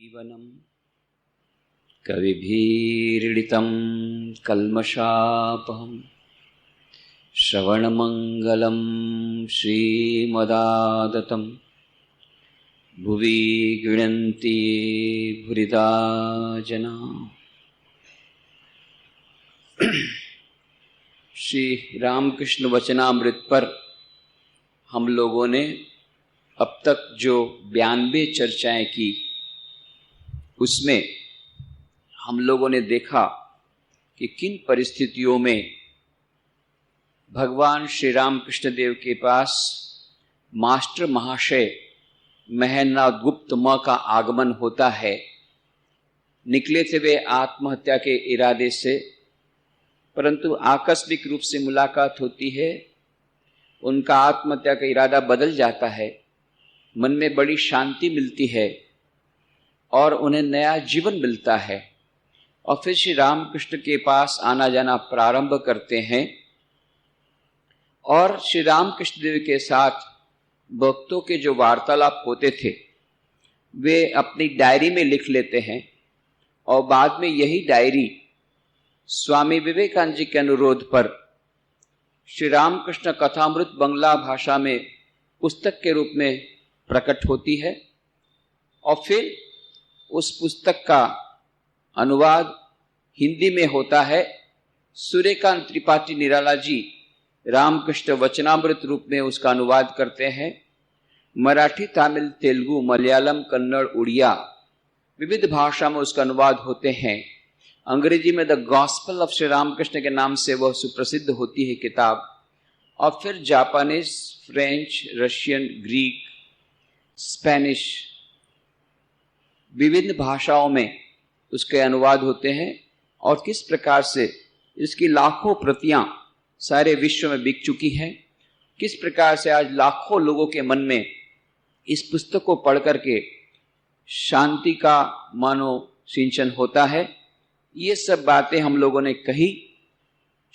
जीवनं कविभिरीडितं कल्मषापहं श्रवणमङ्गलं श्रीमदादतं भुवि गृह्णन्ति भुरिदा जना। श्री रामकृष्ण वचनामृत पर हम लोगों ने अब तक जो 92 चर्चाएं की, उसमें हम लोगों ने देखा कि किन परिस्थितियों में भगवान श्री रामकृष्ण देव के पास मास्टर महाशय महेंद्रनाथ गुप्त म का आगमन होता है। निकले थे वे आत्महत्या के इरादे से, परंतु आकस्मिक रूप से मुलाकात होती है। उनका आत्महत्या का इरादा बदल जाता है, मन में बड़ी शांति मिलती है और उन्हें नया जीवन मिलता है और फिर श्री रामकृष्ण के पास आना जाना प्रारंभ करते हैं और श्री रामकृष्ण देव के साथ भक्तों के जो वार्तालाप होते थे वे अपनी डायरी में लिख लेते हैं और बाद में यही डायरी स्वामी विवेकानंद जी के अनुरोध पर श्री रामकृष्ण कथामृत बंगला भाषा में पुस्तक के रूप में प्रकट होती है और फिर उस पुस्तक का अनुवाद हिंदी में होता है। सूर्यकांत त्रिपाठी निराला जी रामकृष्ण वचनामृत रूप में उसका अनुवाद करते हैं। मराठी, तमिल, तेलुगु, मलयालम, कन्नड़, उड़िया विविध भाषा में उसका अनुवाद होते हैं। अंग्रेजी में the gospel of Shri Ramakrishna के नाम से वह सुप्रसिद्ध होती है किताब। और फिर Japanese, French, Russian, Greek, Spanish विभिन्न भाषाओं में उसके अनुवाद होते हैं और किस प्रकार से इसकी लाखों प्रतियां सारे विश्व में बिक चुकी हैं, किस प्रकार से आज लाखों लोगों के मन में इस पुस्तक को पढ़ करके शांति का मानो सिंचन होता है। ये सब बातें हम लोगों ने कही।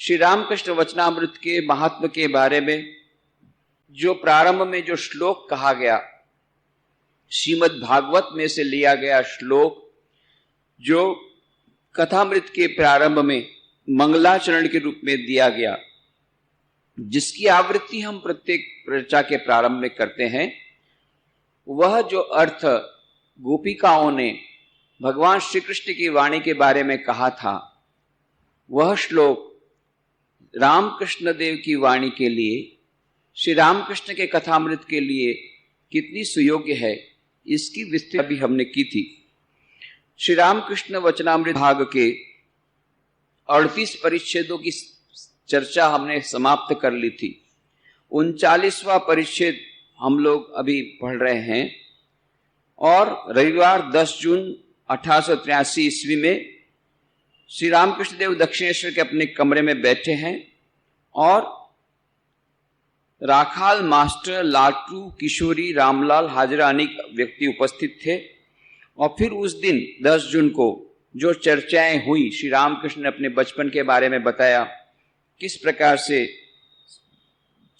श्री रामकृष्ण वचनामृत के महात्म के बारे में जो प्रारंभ में जो श्लोक कहा गया, श्रीमद् भागवत में से लिया गया श्लोक जो कथामृत के प्रारंभ में मंगलाचरण के रूप में दिया गया, जिसकी आवृत्ति हम प्रत्येक चर्चा के प्रारंभ में करते हैं, वह जो अर्थ गोपिकाओं ने भगवान श्री कृष्ण की वाणी के बारे में कहा था, वह श्लोक रामकृष्ण देव की वाणी के लिए, श्री रामकृष्ण के कथामृत के लिए कितनी सुयोग्य है, इसकी विस्तृत भी हमने की थी। श्री रामकृष्ण वचनामृत भाग के 38 परिच्छेदों की चर्चा हमने समाप्त कर ली थी। 39वां परिच्छेद हम लोग अभी पढ़ रहे हैं और रविवार 10 जून 1883 ईस्वी में श्री रामकृष्ण देव दक्षिणेश्वर के अपने कमरे में बैठे हैं और राखाल, मास्टर, लाटू, किशोरी, रामलाल, हाजरा अनेक व्यक्ति उपस्थित थे। और फिर उस दिन 10 जून को जो चर्चाएं हुई, श्री रामकृष्ण ने अपने बचपन के बारे में बताया, किस प्रकार से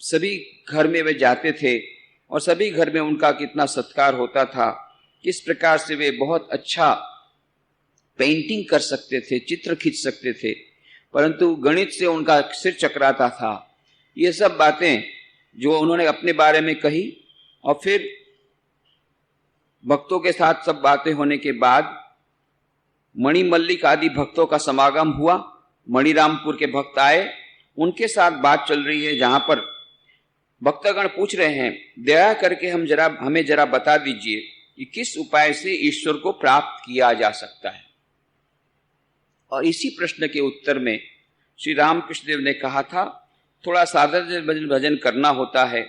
सभी घर में वे जाते थे और सभी घर में उनका कितना सत्कार होता था, किस प्रकार से वे बहुत अच्छा पेंटिंग कर सकते थे, चित्र खींच सकते थे, परंतु गणित से उनका सिर चकराता था। ये सब बातें जो उन्होंने अपने बारे में कही और फिर भक्तों के साथ सब बातें होने के बाद मणि मल्लिक आदि भक्तों का समागम हुआ। मणिरामपुर के भक्त आए, उनके साथ बात चल रही है, जहां पर भक्तगण पूछ रहे हैं, दया करके हमें जरा बता दीजिए कि किस उपाय से ईश्वर को प्राप्त किया जा सकता है। और इसी प्रश्न के उत्तर में श्री रामकृष्ण देव ने कहा था, थोड़ा साधारण भजन करना होता है।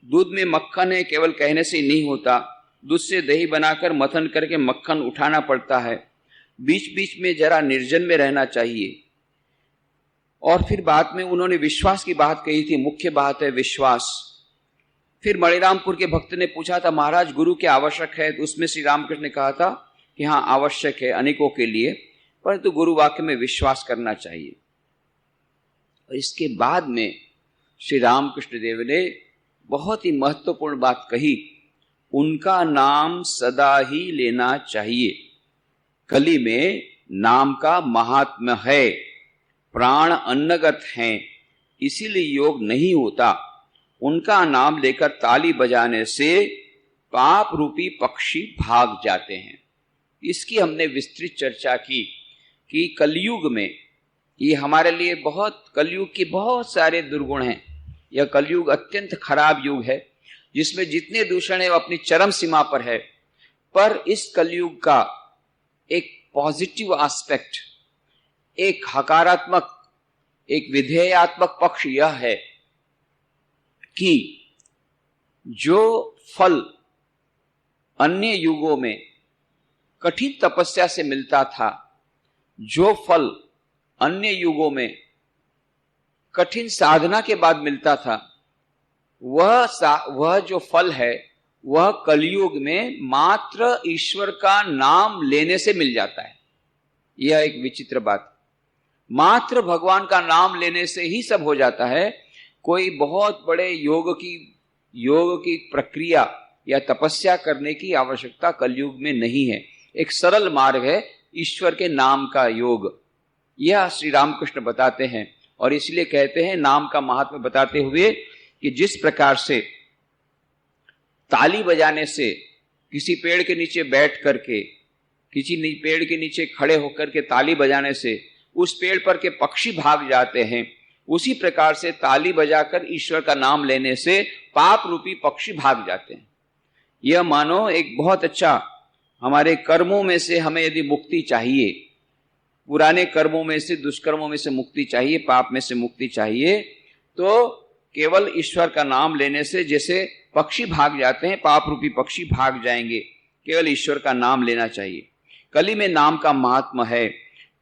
दूध में मक्खन है, केवल कहने से नहीं होता, दूध से दही बनाकर मथन करके मक्खन उठाना पड़ता है। बीच बीच में जरा निर्जन में रहना चाहिए। और फिर बाद में उन्होंने विश्वास की बात कही थी, मुख्य बात है विश्वास। फिर मणिरामपुर के भक्त ने पूछा था, महाराज गुरु क्या आवश्यक है? तो उसमें श्री रामकृष्ण ने कहा था कि हाँ आवश्यक है अनेकों के लिए, परंतु गुरु वाक्य में विश्वास करना चाहिए। और इसके बाद में श्री रामकृष्ण देव ने बहुत ही महत्वपूर्ण बात कही उनका नाम सदा ही लेना चाहिए। कली में नाम का महात्म्य है, प्राण अन्नगत हैं, इसीलिए योग नहीं होता। उनका नाम लेकर ताली बजाने से पाप रूपी पक्षी भाग जाते हैं। इसकी हमने विस्तृत चर्चा की कि कलयुग में ये हमारे लिए कलयुग के बहुत सारे दुर्गुण हैं। यह कलयुग अत्यंत खराब युग है जिसमें जितने दूषण है वो अपनी चरम सीमा पर है। पर इस कलयुग का एक पॉजिटिव एस्पेक्ट, एक हकारात्मक, एक विधेयात्मक पक्ष यह है कि जो फल अन्य युगों में कठिन तपस्या से मिलता था, जो फल अन्य युगों में कठिन साधना के बाद मिलता था, वह जो फल है वह कलयुग में मात्र ईश्वर का नाम लेने से मिल जाता है। यह एक विचित्र बात, मात्र भगवान का नाम लेने से ही सब हो जाता है। कोई बहुत बड़े योग की प्रक्रिया या तपस्या करने की आवश्यकता कलयुग में नहीं है। एक सरल मार्ग है ईश्वर के नाम का योग। यह श्री रामकृष्ण बताते हैं और इसलिए कहते हैं नाम का महात्म्य बताते हुए कि जिस प्रकार से ताली बजाने से, किसी पेड़ के नीचे बैठ करके, किसी पेड़ के नीचे खड़े होकर के ताली बजाने से उस पेड़ पर के पक्षी भाग जाते हैं, उसी प्रकार से ताली बजाकर ईश्वर का नाम लेने से पाप रूपी पक्षी भाग जाते हैं। यह मानो एक बहुत अच्छा, हमारे कर्मों में से हमें यदि मुक्ति चाहिए, पुराने कर्मों में से, दुष्कर्मों में से मुक्ति चाहिए, पाप में से मुक्ति चाहिए, तो केवल ईश्वर का नाम लेने से जैसे पक्षी भाग जाते हैं, पाप रूपी पक्षी भाग जाएंगे। केवल ईश्वर का नाम लेना चाहिए। कली में नाम का महात्म्य है,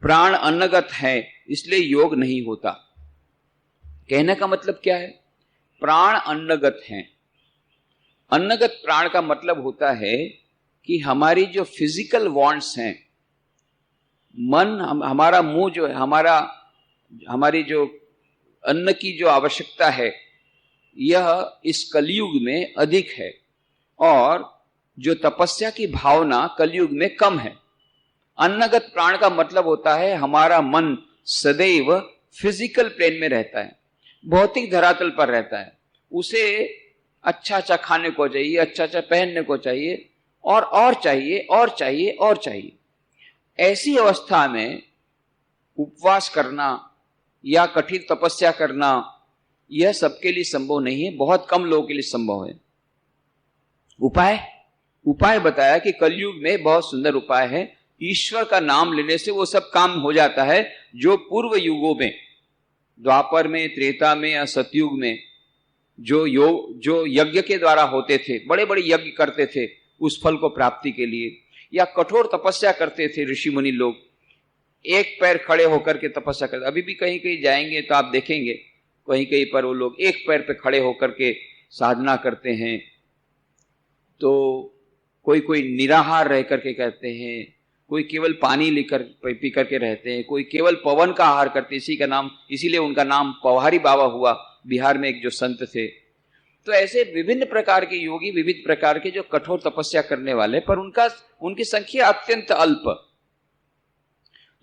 प्राण अन्नगत है, इसलिए योग नहीं होता। कहने का मतलब क्या है? प्राण अन्नगत हैं। अन्नगत प्राण का मतलब होता है कि हमारी जो फिजिकल वांट्स हैं, मन, हमारा मुंह जो है, हमारी जो अन्न की जो आवश्यकता है, यह इस कलयुग में अधिक है और जो तपस्या की भावना कलयुग में कम है। अन्नगत प्राण का मतलब होता है हमारा मन सदैव फिजिकल प्लेन में रहता है, भौतिक धरातल पर रहता है। उसे अच्छा अच्छा खाने को चाहिए, अच्छा अच्छा पहनने को चाहिए, और चाहिए और चाहिए और चाहिए। ऐसी अवस्था में उपवास करना या कठिन तपस्या करना यह सबके लिए संभव नहीं है, बहुत कम लोगों के लिए संभव है। उपाय बताया कि कलयुग में बहुत सुंदर उपाय है। ईश्वर का नाम लेने से वो सब काम हो जाता है जो पूर्व युगों में, द्वापर में, त्रेता में या सतयुग में जो यज्ञ के द्वारा होते थे, बड़े बड़े यज्ञ करते थे उस फल को प्राप्ति के लिए, या कठोर तपस्या करते थे ऋषि मुनि लोग, एक पैर खड़े होकर के तपस्या करते। अभी भी कहीं कहीं जाएंगे तो आप देखेंगे कहीं कहीं पर वो लोग एक पैर पे खड़े होकर के साधना करते हैं। तो कोई निराहार रह करके करते हैं, कोई केवल पानी लेकर पी करके रहते हैं, कोई केवल पवन का आहार करते हैं। इसीलिए उनका नाम पवहारी बाबा हुआ, बिहार में एक जो संत थे। तो ऐसे विभिन्न प्रकार के योगी, विविध प्रकार के जो कठोर तपस्या करने वाले, पर उनकी संख्या अत्यंत अल्प।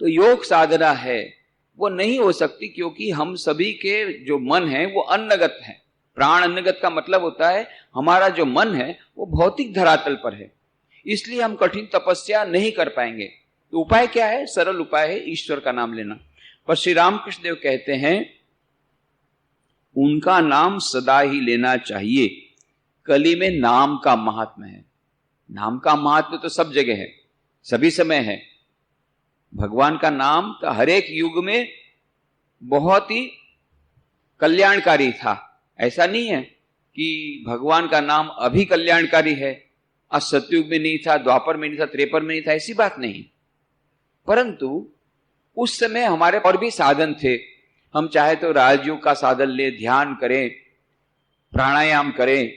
तो योग साधना है वो नहीं हो सकती, क्योंकि हम सभी के जो मन है वो अन्नगत है। प्राण अन्नगत का मतलब होता है हमारा जो मन है वो भौतिक धरातल पर है, इसलिए हम कठिन तपस्या नहीं कर पाएंगे। तो उपाय क्या है? सरल उपाय है ईश्वर का नाम लेना। पर श्री रामकृष्ण देव कहते हैं उनका नाम सदा ही लेना चाहिए। कली में नाम का महात्म्य है। नाम का महात्म्य तो सब जगह है, सभी समय है। भगवान का नाम तो हर एक युग में बहुत ही कल्याणकारी था। ऐसा नहीं है कि भगवान का नाम अभी कल्याणकारी है, आज सतयुग में नहीं था, द्वापर में नहीं था, त्रेपर में नहीं था, ऐसी बात नहीं। परंतु उस समय हमारे और भी साधन थे। हम चाहे तो राजयोग का साधन ले, ध्यान करें, प्राणायाम करें,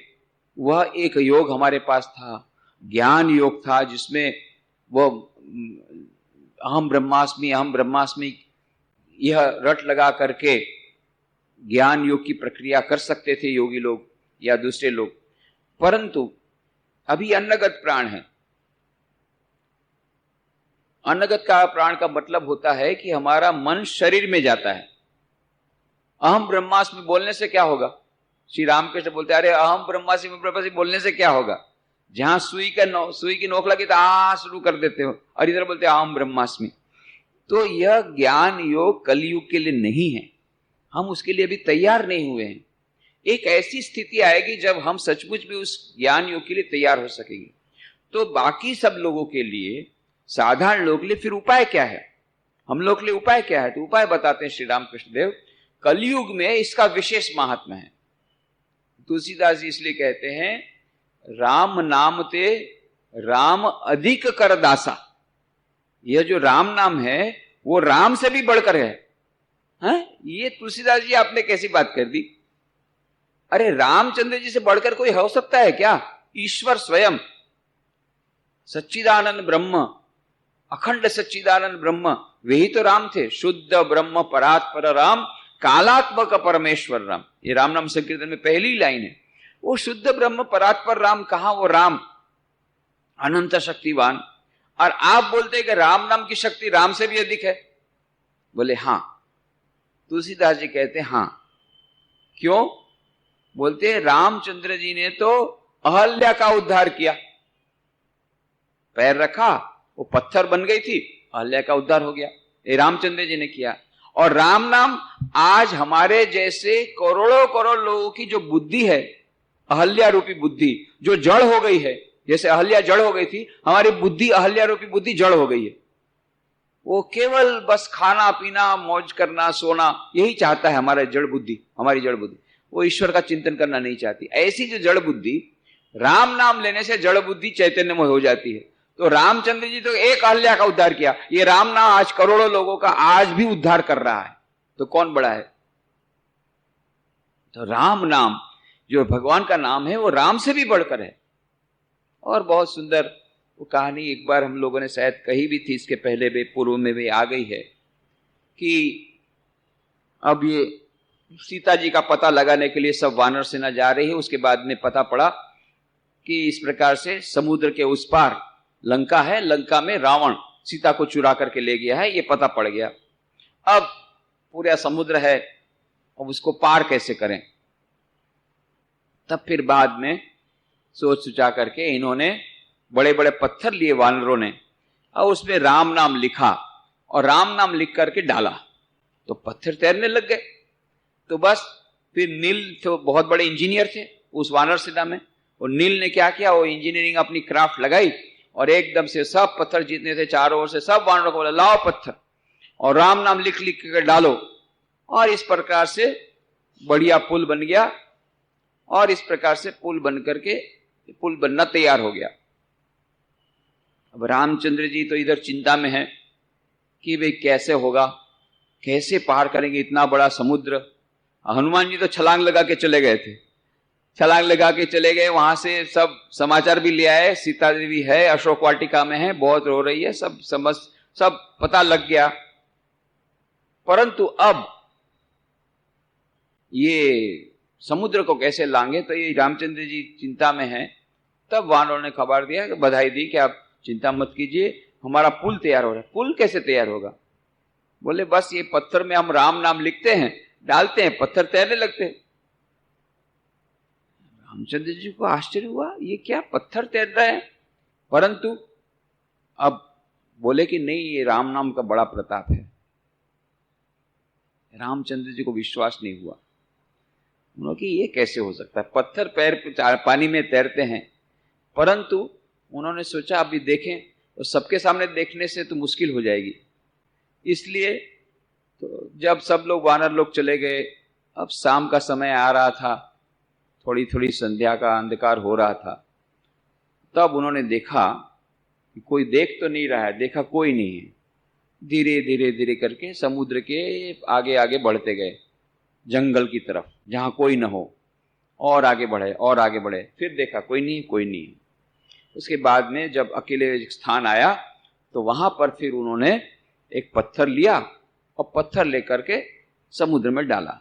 वह एक योग हमारे पास था। ज्ञान योग था जिसमें वो अहम ब्रह्मास्मि यह रट लगा करके ज्ञान योग की प्रक्रिया कर सकते थे योगी लोग या दूसरे लोग। परंतु अभी अन्नगत प्राण है। अन्नगत का प्राण का मतलब होता है कि हमारा मन शरीर में जाता है। अहम ब्रह्मास्मि बोलने से क्या होगा? श्री रामकृष्ण बोलते हैं, अरे अहम ब्रह्मास्मि बोलने से क्या होगा? जहां सुई की नोक लगी तो शुरू कर देते हो, और इधर बोलते अहम ब्रह्मास्मि। तो यह ज्ञान योग कलयुग के लिए नहीं है, हम उसके लिए अभी तैयार नहीं हुए हैं। एक ऐसी स्थिति आएगी जब हम सचमुच भी उस ज्ञान योग के लिए तैयार हो सकेंगे। तो बाकी सब लोगों के लिए, साधारण लोगों के लिए फिर उपाय क्या है? हम लोग के लिए उपाय क्या है? तो उपाय बताते हैं श्री रामकृष्ण देव। कलयुग में इसका विशेष महात्मा है। तुलसीदास जी इसलिए कहते हैं, राम नाम ते राम अधिक कर दासा। यह जो राम नाम है वो राम से भी बढ़कर है। ये तुलसीदास जी आपने कैसी बात कर दी? अरे रामचंद्र जी से बढ़कर कोई हो सकता है क्या? ईश्वर स्वयं सच्चिदानंद ब्रह्म, अखंड सच्चिदानंद ब्रह्म, वही तो राम थे। शुद्ध ब्रह्म परात्पर राम, कालात्मक परमेश्वर राम। ये राम नाम संकीर्तन में पहली लाइन है। वो शुद्ध ब्रह्म परात्पर राम कहां? वो राम अनंत शक्तिवान। और आप बोलते हैं कि राम नाम की शक्ति राम से भी अधिक है। बोले हां। तुलसीदास जी कहते हैं हां। क्यों? बोलते हैं रामचंद्र जी ने तो अहल्या का उद्धार किया। पैर रखा, वो पत्थर बन गई थी, अहल्या का उद्धार हो गया। ये रामचंद्र जी ने किया। और राम नाम आज हमारे जैसे करोड़ों करोड़ लोगों की जो बुद्धि है, अहल्या रूपी बुद्धि जो जड़ हो गई है, जैसे अहल्या जड़ हो गई थी, हमारी बुद्धि अहल्या रूपी बुद्धि जड़ हो गई है। वो केवल बस खाना पीना, मौज करना, सोना, यही चाहता है हमारा जड़ बुद्धि, हमारी जड़ बुद्धि। वो ईश्वर का चिंतन करना नहीं चाहती। ऐसी जो जड़ बुद्धि, राम नाम लेने से जड़ बुद्धि चैतन्यमय हो जाती है। तो रामचंद्र जी तो एक अहल्या का उद्धार किया, ये राम नाम आज करोड़ों लोगों का आज भी उद्धार कर रहा है। तो कौन बड़ा है? तो राम नाम जो भगवान का नाम है वो राम से भी बढ़कर है। और बहुत सुंदर वो कहानी एक बार हम लोगों ने शायद कही भी थी, इसके पहले भी पूर्व में भी आ गई है, कि अब ये सीता जी का पता लगाने के लिए सब वानर सेना जा रही है। उसके बाद में पता पड़ा कि इस प्रकार से समुद्र के उस पार लंका है, लंका में रावण सीता को चुरा करके ले गया है, ये पता पड़ गया। अब पूरा समुद्र है, अब उसको पार कैसे करें? तब फिर बाद में सोच सुचा करके इन्होंने बड़े बड़े पत्थर लिए वानरों ने, और उसमें राम नाम लिखा और राम नाम लिख करके डाला, तो पत्थर तैरने लग गए। तो बस फिर नील तो बहुत बड़े इंजीनियर थे उस वानर सेना में, और नील ने क्या किया, वो इंजीनियरिंग अपनी क्राफ्ट लगाई और एकदम से सब पत्थर जितने थे चारों ओर से सब वानरों को बोला, लाओ पत्थर और राम नाम लिख लिख कर डालो। और इस प्रकार से बढ़िया पुल बन गया, और इस प्रकार से पुल बन करके पुल बनना तैयार हो गया। अब रामचंद्र जी तो इधर चिंता में है कि भाई कैसे होगा, कैसे पार करेंगे इतना बड़ा समुद्र। हनुमान जी तो छलांग लगा के चले गए थे, छलांग लगा के चले गए। वहां से सब समाचार भी ले आए, सीता देवी है अशोक वाटिका में है, बहुत रो रही है, सब पता लग गया। परंतु अब ये समुद्र को कैसे लांगे, तो ये रामचंद्र जी चिंता में है। तब वानरों ने खबर दिया, बधाई दी कि आप चिंता मत कीजिए, हमारा पुल तैयार हो रहा है। पुल कैसे तैयार होगा? बोले बस ये पत्थर में हम राम नाम लिखते हैं, डालते हैं, पत्थर तैरने लगते हैं। रामचंद्र जी को आश्चर्य हुआ, ये क्या पत्थर तैर रहा है? परंतु अब बोले कि नहीं, ये राम नाम का बड़ा प्रताप है। रामचंद्र जी को विश्वास नहीं हुआ। उन्होंने कि ये कैसे हो सकता है, पत्थर पैर पानी में तैरते हैं। परंतु उन्होंने सोचा अभी देखें, और सबके सामने देखने से तो मुश्किल हो जाएगी। इसलिए तो जब सब लोग वानर लोग चले गए, अब शाम का समय आ रहा था, थोड़ी थोड़ी संध्या का अंधकार हो रहा था, तब उन्होंने देखा कि कोई देख तो नहीं रहा है, देखा कोई नहीं है। धीरे धीरे धीरे करके समुद्र के आगे आगे बढ़ते गए, जंगल की तरफ जहां कोई न हो, और आगे बढ़े और आगे बढ़े। फिर देखा कोई नहीं, कोई नहीं। उसके बाद में जब अकेले एक स्थान आया, तो वहां पर फिर उन्होंने एक पत्थर लिया और पत्थर लेकर के समुद्र में डाला।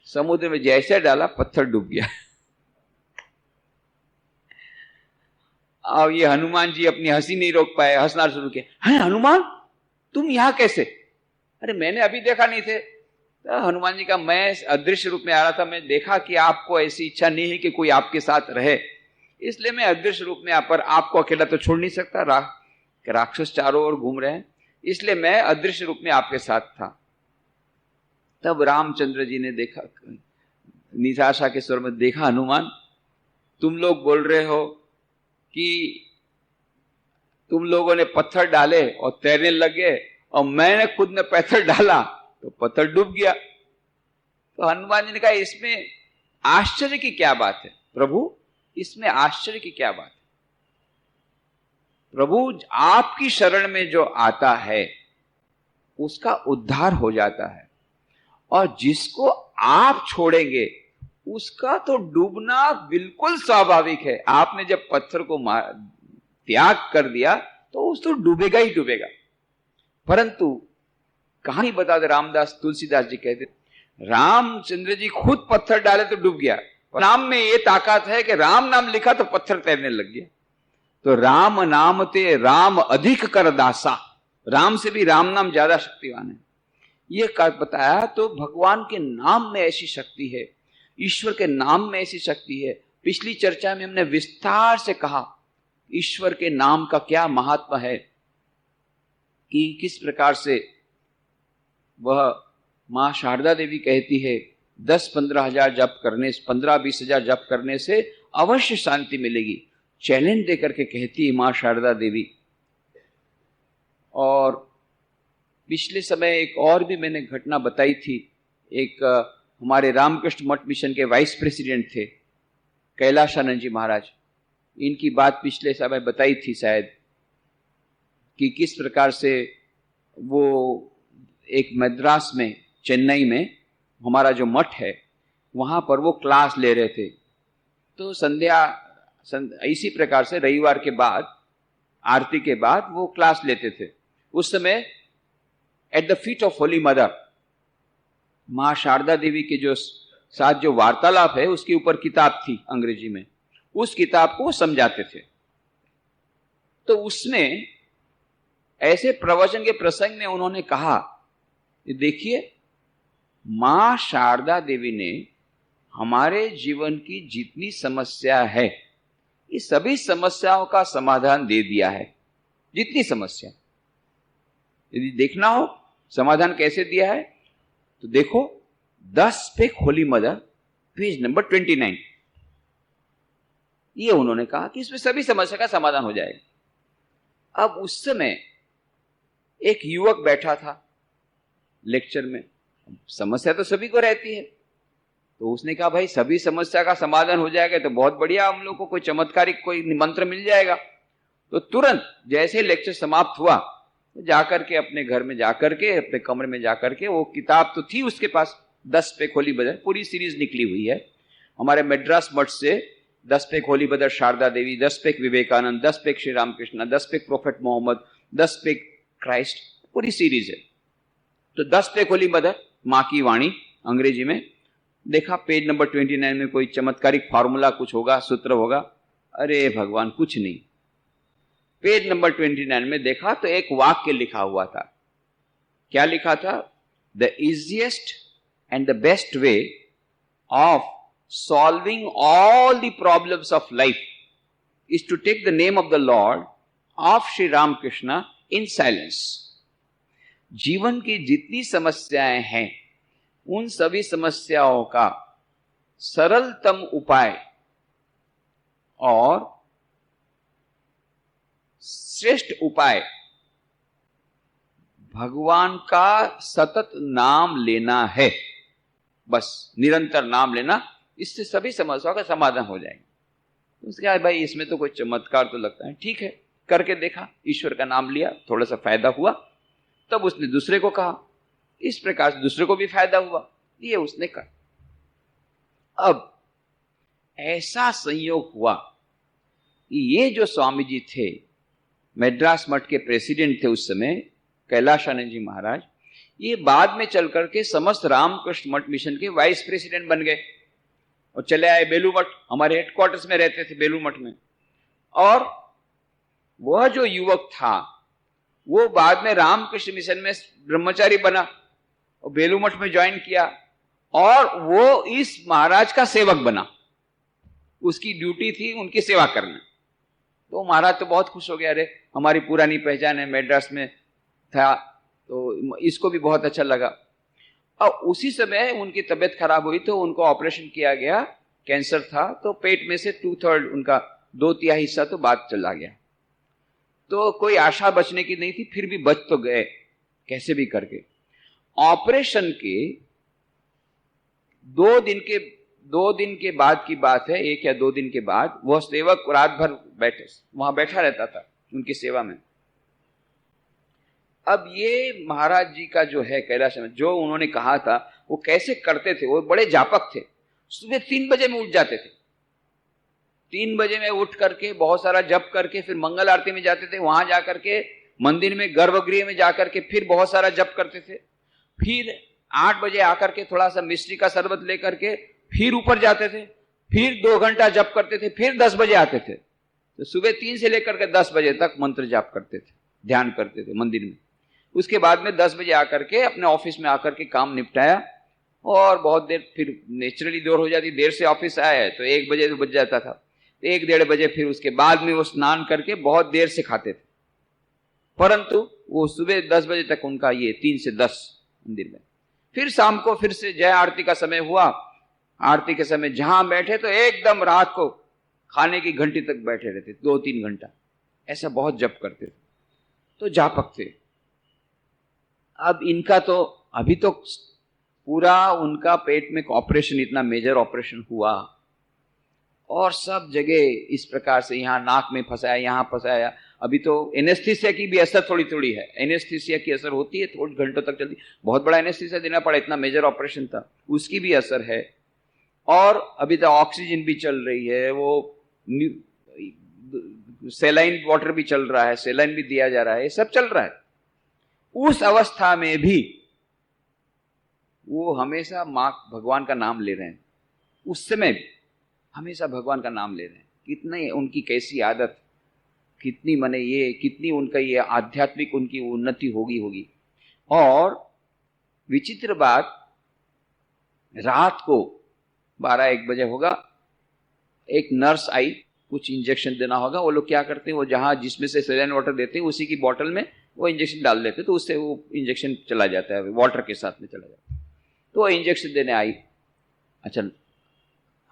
समुद्र में जैसे डाला, पत्थर डूब गया। और ये हनुमान जी अपनी हंसी नहीं रोक पाए, हंसना शुरू किया। हैं हनुमान, तुम यहाँ कैसे? अरे मैंने अभी देखा नहीं थे। तो हनुमान जी का, मैं अदृश्य रूप में आ रहा था, मैं देखा कि आपको ऐसी इच्छा नहीं है कि कोई आपके साथ रहे, इसलिए मैं अदृश्य रूप में पर आपको अकेला तो छोड़ नहीं सकता, राक्षस चारों ओर घूम रहे हैं, इसलिए मैं अदृश्य रूप में आपके साथ था। तब रामचंद्र जी ने देखा, निराशा के स्वर में, देखा हनुमान, तुम लोग बोल रहे हो कि तुम लोगों ने पत्थर डाले और तैरने लगे, और मैंने खुद ने पत्थर डाला तो पत्थर डूब गया। तो हनुमान जी ने कहा, इसमें आश्चर्य की क्या बात है प्रभु, इसमें आश्चर्य की क्या बात है? प्रभु, आपकी शरण में जो आता है उसका उद्धार हो जाता है, और जिसको आप छोड़ेंगे उसका तो डूबना बिल्कुल स्वाभाविक है। आपने जब पत्थर को त्याग कर दिया तो उस तो डूबेगा ही डूबेगा। परंतु कहानी बता दे, रामदास तुलसीदास जी कहते, रामचंद्र जी खुद पत्थर डाले तो डूब गया, नाम में ये ताकत है कि राम नाम लिखा तो पत्थर तैरने लग गया। तो राम नाम ते राम अधिक कर दासा, राम से भी राम नाम ज्यादा शक्तिवान है, ये बताया। तो भगवान के नाम में ऐसी शक्ति है, ईश्वर के नाम में ऐसी शक्ति है। पिछली चर्चा में हमने विस्तार से कहा ईश्वर के नाम का क्या महात्मा है, कि किस प्रकार से वह मां शारदा देवी कहती है 10-15 हजार जप करने, 15-20 हजार जप करने से अवश्य शांति मिलेगी, चैलेंज देकर के कहती है मां शारदा देवी। और पिछले समय एक और भी मैंने घटना बताई थी, एक हमारे रामकृष्ण मठ मिशन के वाइस प्रेसिडेंट थे कैलाशानंद जी महाराज, इनकी बात पिछले समय बताई थी शायद, कि किस प्रकार से वो एक मद्रास में, चेन्नई में हमारा जो मठ है वहां पर वो क्लास ले रहे थे। तो संध्या इसी प्रकार से रविवार के बाद, आरती के बाद वो क्लास लेते थे। उस समय at the feet of Holi mother, मां शारदा देवी के जो साथ जो वार्तालाप है उसके ऊपर किताब थी अंग्रेजी में, उस किताब को वो समझाते थे। तो उसमें ऐसे प्रवचन के प्रसंग में उन्होंने कहा, देखिए मां शारदा देवी ने हमारे जीवन की जितनी समस्या है, ये सभी समस्याओं का समाधान दे दिया है। जितनी समस्या, यदि देखना हो समाधान कैसे दिया है तो देखो 10 पे होली मदर, पेज नंबर 29, ये उन्होंने कहा कि इसमें सभी समस्या का समाधान हो जाएगा। अब उस समय एक युवक बैठा था लेक्चर में, समस्या तो सभी को रहती है, तो उसने कहा भाई सभी समस्या का समाधान हो जाएगा तो बहुत बढ़िया, हम लोग को कोई चमत्कारिक कोई मंत्र मिल जाएगा। तो तुरंत जैसे लेक्चर समाप्त हुआ तो जाकर के अपने घर में जाकर के, अपने कमरे में जाकर के, वो किताब तो थी उसके पास, 10 पे होली बदर, पूरी सीरीज निकली हुई है हमारे मद्रास मठ से, 10 पे होली बदर शारदा देवी, 10 पे विवेकानंद, 10 पे श्री रामकृष्ण, 10 पे प्रोफेट मोहम्मद, 10 पे क्राइस्ट, पूरी सीरीज है। तो 10 पे होली मदर, मां की वाणी अंग्रेजी में, देखा पेज नंबर 29 में कोई चमत्कारिक फार्मूला कुछ होगा, सूत्र होगा, अरे भगवान कुछ नहीं। पेज नंबर 29 में देखा तो एक वाक्य लिखा हुआ था। क्या लिखा था? The easiest and the best way of solving all the problems of life is to take the name of the lord of Shri Ramakrishna in silence. जीवन की जितनी समस्याएं हैं उन सभी समस्याओं का सरलतम उपाय और श्रेष्ठ उपाय भगवान का सतत नाम लेना है। बस निरंतर नाम लेना, इससे सभी समस्याओं का समाधान हो जाएगा। उसके बाद भाई इसमें तो कोई चमत्कार तो लगता है, ठीक है, करके देखा, ईश्वर का नाम लिया, थोड़ा सा फायदा हुआ, तब उसने दूसरे को कहा, इस प्रकार से दूसरे को भी फायदा हुआ, ये उसने कहा। अब ऐसा संयोग हुआ कि ये जो स्वामी जी थे, मद्रास मठ के प्रेसिडेंट थे उस समय, कैलाशानंद जी महाराज, ये बाद में चल करके समस्त रामकृष्ण मठ मिशन के वाइस प्रेसिडेंट बन गए और चले आए बेलू मठ, हमारे हेडक्वार्टर्स में रहते थे बेलू मठ में। और वह जो युवक था वो बाद में रामकृष्ण मिशन में ब्रह्मचारी बना और बेलू मठ में ज्वाइन किया और वो इस महाराज का सेवक बना। उसकी ड्यूटी थी उनकी सेवा करना। तो महाराज तो बहुत खुश हो गया, अरे हमारी पुरानी पहचान है, मैड्रास में था, तो इसको भी बहुत अच्छा लगा। और उसी समय उनकी तबीयत खराब हुई तो उनको ऑपरेशन किया गया, कैंसर था, तो पेट में से 2/3 उनका 2/3 हिस्सा तो बात चला गया। तो कोई आशा बचने की नहीं थी, फिर भी बच तो गए कैसे भी करके। ऑपरेशन के 2 दिन के बाद की बात है, 1 या 2 दिन के बाद वह सेवक रात भर वहां बैठा रहता था उनकी सेवा में। अब ये महाराज जी का जो है कैलाश में जो उन्होंने कहा था वो कैसे करते थे, वो बड़े जापक थे। सुबह 3 बजे में उठ जाते थे, 3 बजे में उठ करके बहुत सारा जप करके फिर मंगल आरती में जाते थे, वहां जाकर के मंदिर में गर्भगृह में जाकर के फिर बहुत सारा जप करते थे। फिर 8 बजे आकर के थोड़ा सा मिश्री का शरबत लेकर के फिर ऊपर जाते थे, फिर 2 घंटा जप करते थे, फिर 10 बजे आते थे। तो सुबह 3 से लेकर के 10 बजे तक मंत्र जाप करते थे, ध्यान करते थे मंदिर में। उसके बाद में 10 बजे आकर के अपने ऑफिस में आकर के काम निपटाया और बहुत देर फिर नेचुरली देर हो जाती, देर से ऑफिस आया तो 1 बजे तो बज जाता था, 1-1:30 बजे फिर उसके बाद में वो स्नान करके बहुत देर से खाते थे। परंतु वो सुबह 10 बजे तक उनका ये 3 से 10 मंदिर में। फिर शाम को फिर से जय आरती का समय हुआ, आरती के समय जहां बैठे तो एकदम रात को खाने की घंटी तक बैठे रहते, 2-3 घंटा ऐसा बहुत जप करते थे। तो जापक थे। अब इनका तो अभी तो पूरा उनका पेट में ऑपरेशन, इतना मेजर ऑपरेशन हुआ और सब जगह इस प्रकार से यहाँ नाक में फंसाया, यहाँ फंसाया। अभी तो एनेस्थीसिया की भी असर थोड़ी थोड़ी है, एनेस्थीसिया की असर होती है, थोड़ी घंटों तक चलती, बहुत बड़ा एनेस्थीसिया देना पड़ा, इतना मेजर ऑपरेशन था, उसकी भी असर है। और अभी तो ऑक्सीजन भी चल रही है, वो सेलाइन वाटर भी चल रहा है, सेलाइन भी दिया जा रहा है, ये सब चल रहा है। उस अवस्था में भी वो हमेशा मां भगवान का नाम ले रहे हैं, उस समय भी हमेशा भगवान का नाम ले रहे हैं। कितनी उनकी कैसी आदत, कितनी माने ये, कितनी उनका ये आध्यात्मिक उनकी उन्नति होगी। और विचित्र बात, रात को 12-1 बजे होगा, एक नर्स आई, कुछ इंजेक्शन देना होगा। वो लोग क्या करते हैं, वो जहां जिसमें से सेलाइन वाटर देते हैं उसी की बोतल में वो इंजेक्शन डाल देते, तो उससे वो इंजेक्शन चला जाता है, वाटर के साथ में चला जाता है। तो वो इंजेक्शन देने आई। अच्छा,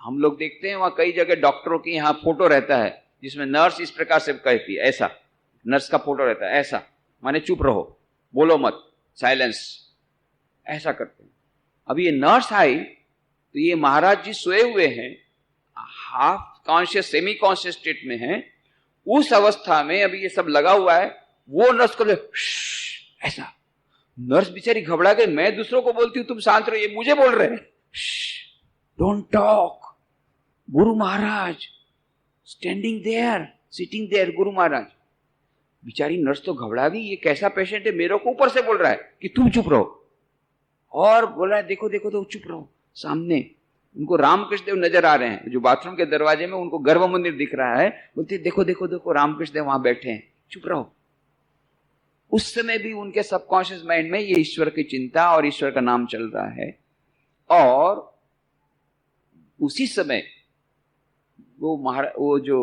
हम लोग देखते हैं वहां कई जगह डॉक्टरों की यहाँ फोटो रहता है जिसमें नर्स इस प्रकार से कहती है, ऐसा नर्स का फोटो रहता है, ऐसा माने चुप रहो, बोलो मत, साइलेंस, ऐसा करते हैं। अब ये नर्स आई तो ये महाराज जी सोए हुए हैं, half conscious semi conscious state में हैं। उस अवस्था में अभी ये सब लगा हुआ है, वो नर्स को ऐसा, नर्स बेचारी घबरा गई। मैं दूसरों को बोलती हूं तुम शांत रहो, ये मुझे बोल रहे हैं don't talk. Guru Maharaj standing there, sitting there, Guru Maharaj. बेचारी नर्स तो घबरा गई, ये कैसा पेशेंट है, मेरे को ऊपर से बोल रहा है कि तुम चुप रहो, और बोल रहा है देखो देखो तो चुप रहो। सामने उनको रामकृष्ण देव नजर आ रहे हैं, जो बाथरूम के दरवाजे में उनको गर्भ मंदिर दिख रहा है, बोलते देखो देखो देखो रामकृष्ण देव वहां बैठे हैं, चुप रहो। उस समय भी उनके सबकॉन्शियस माइंड में ये ईश्वर की चिंता और ईश्वर का नाम चल रहा है। और उसी समय वो जो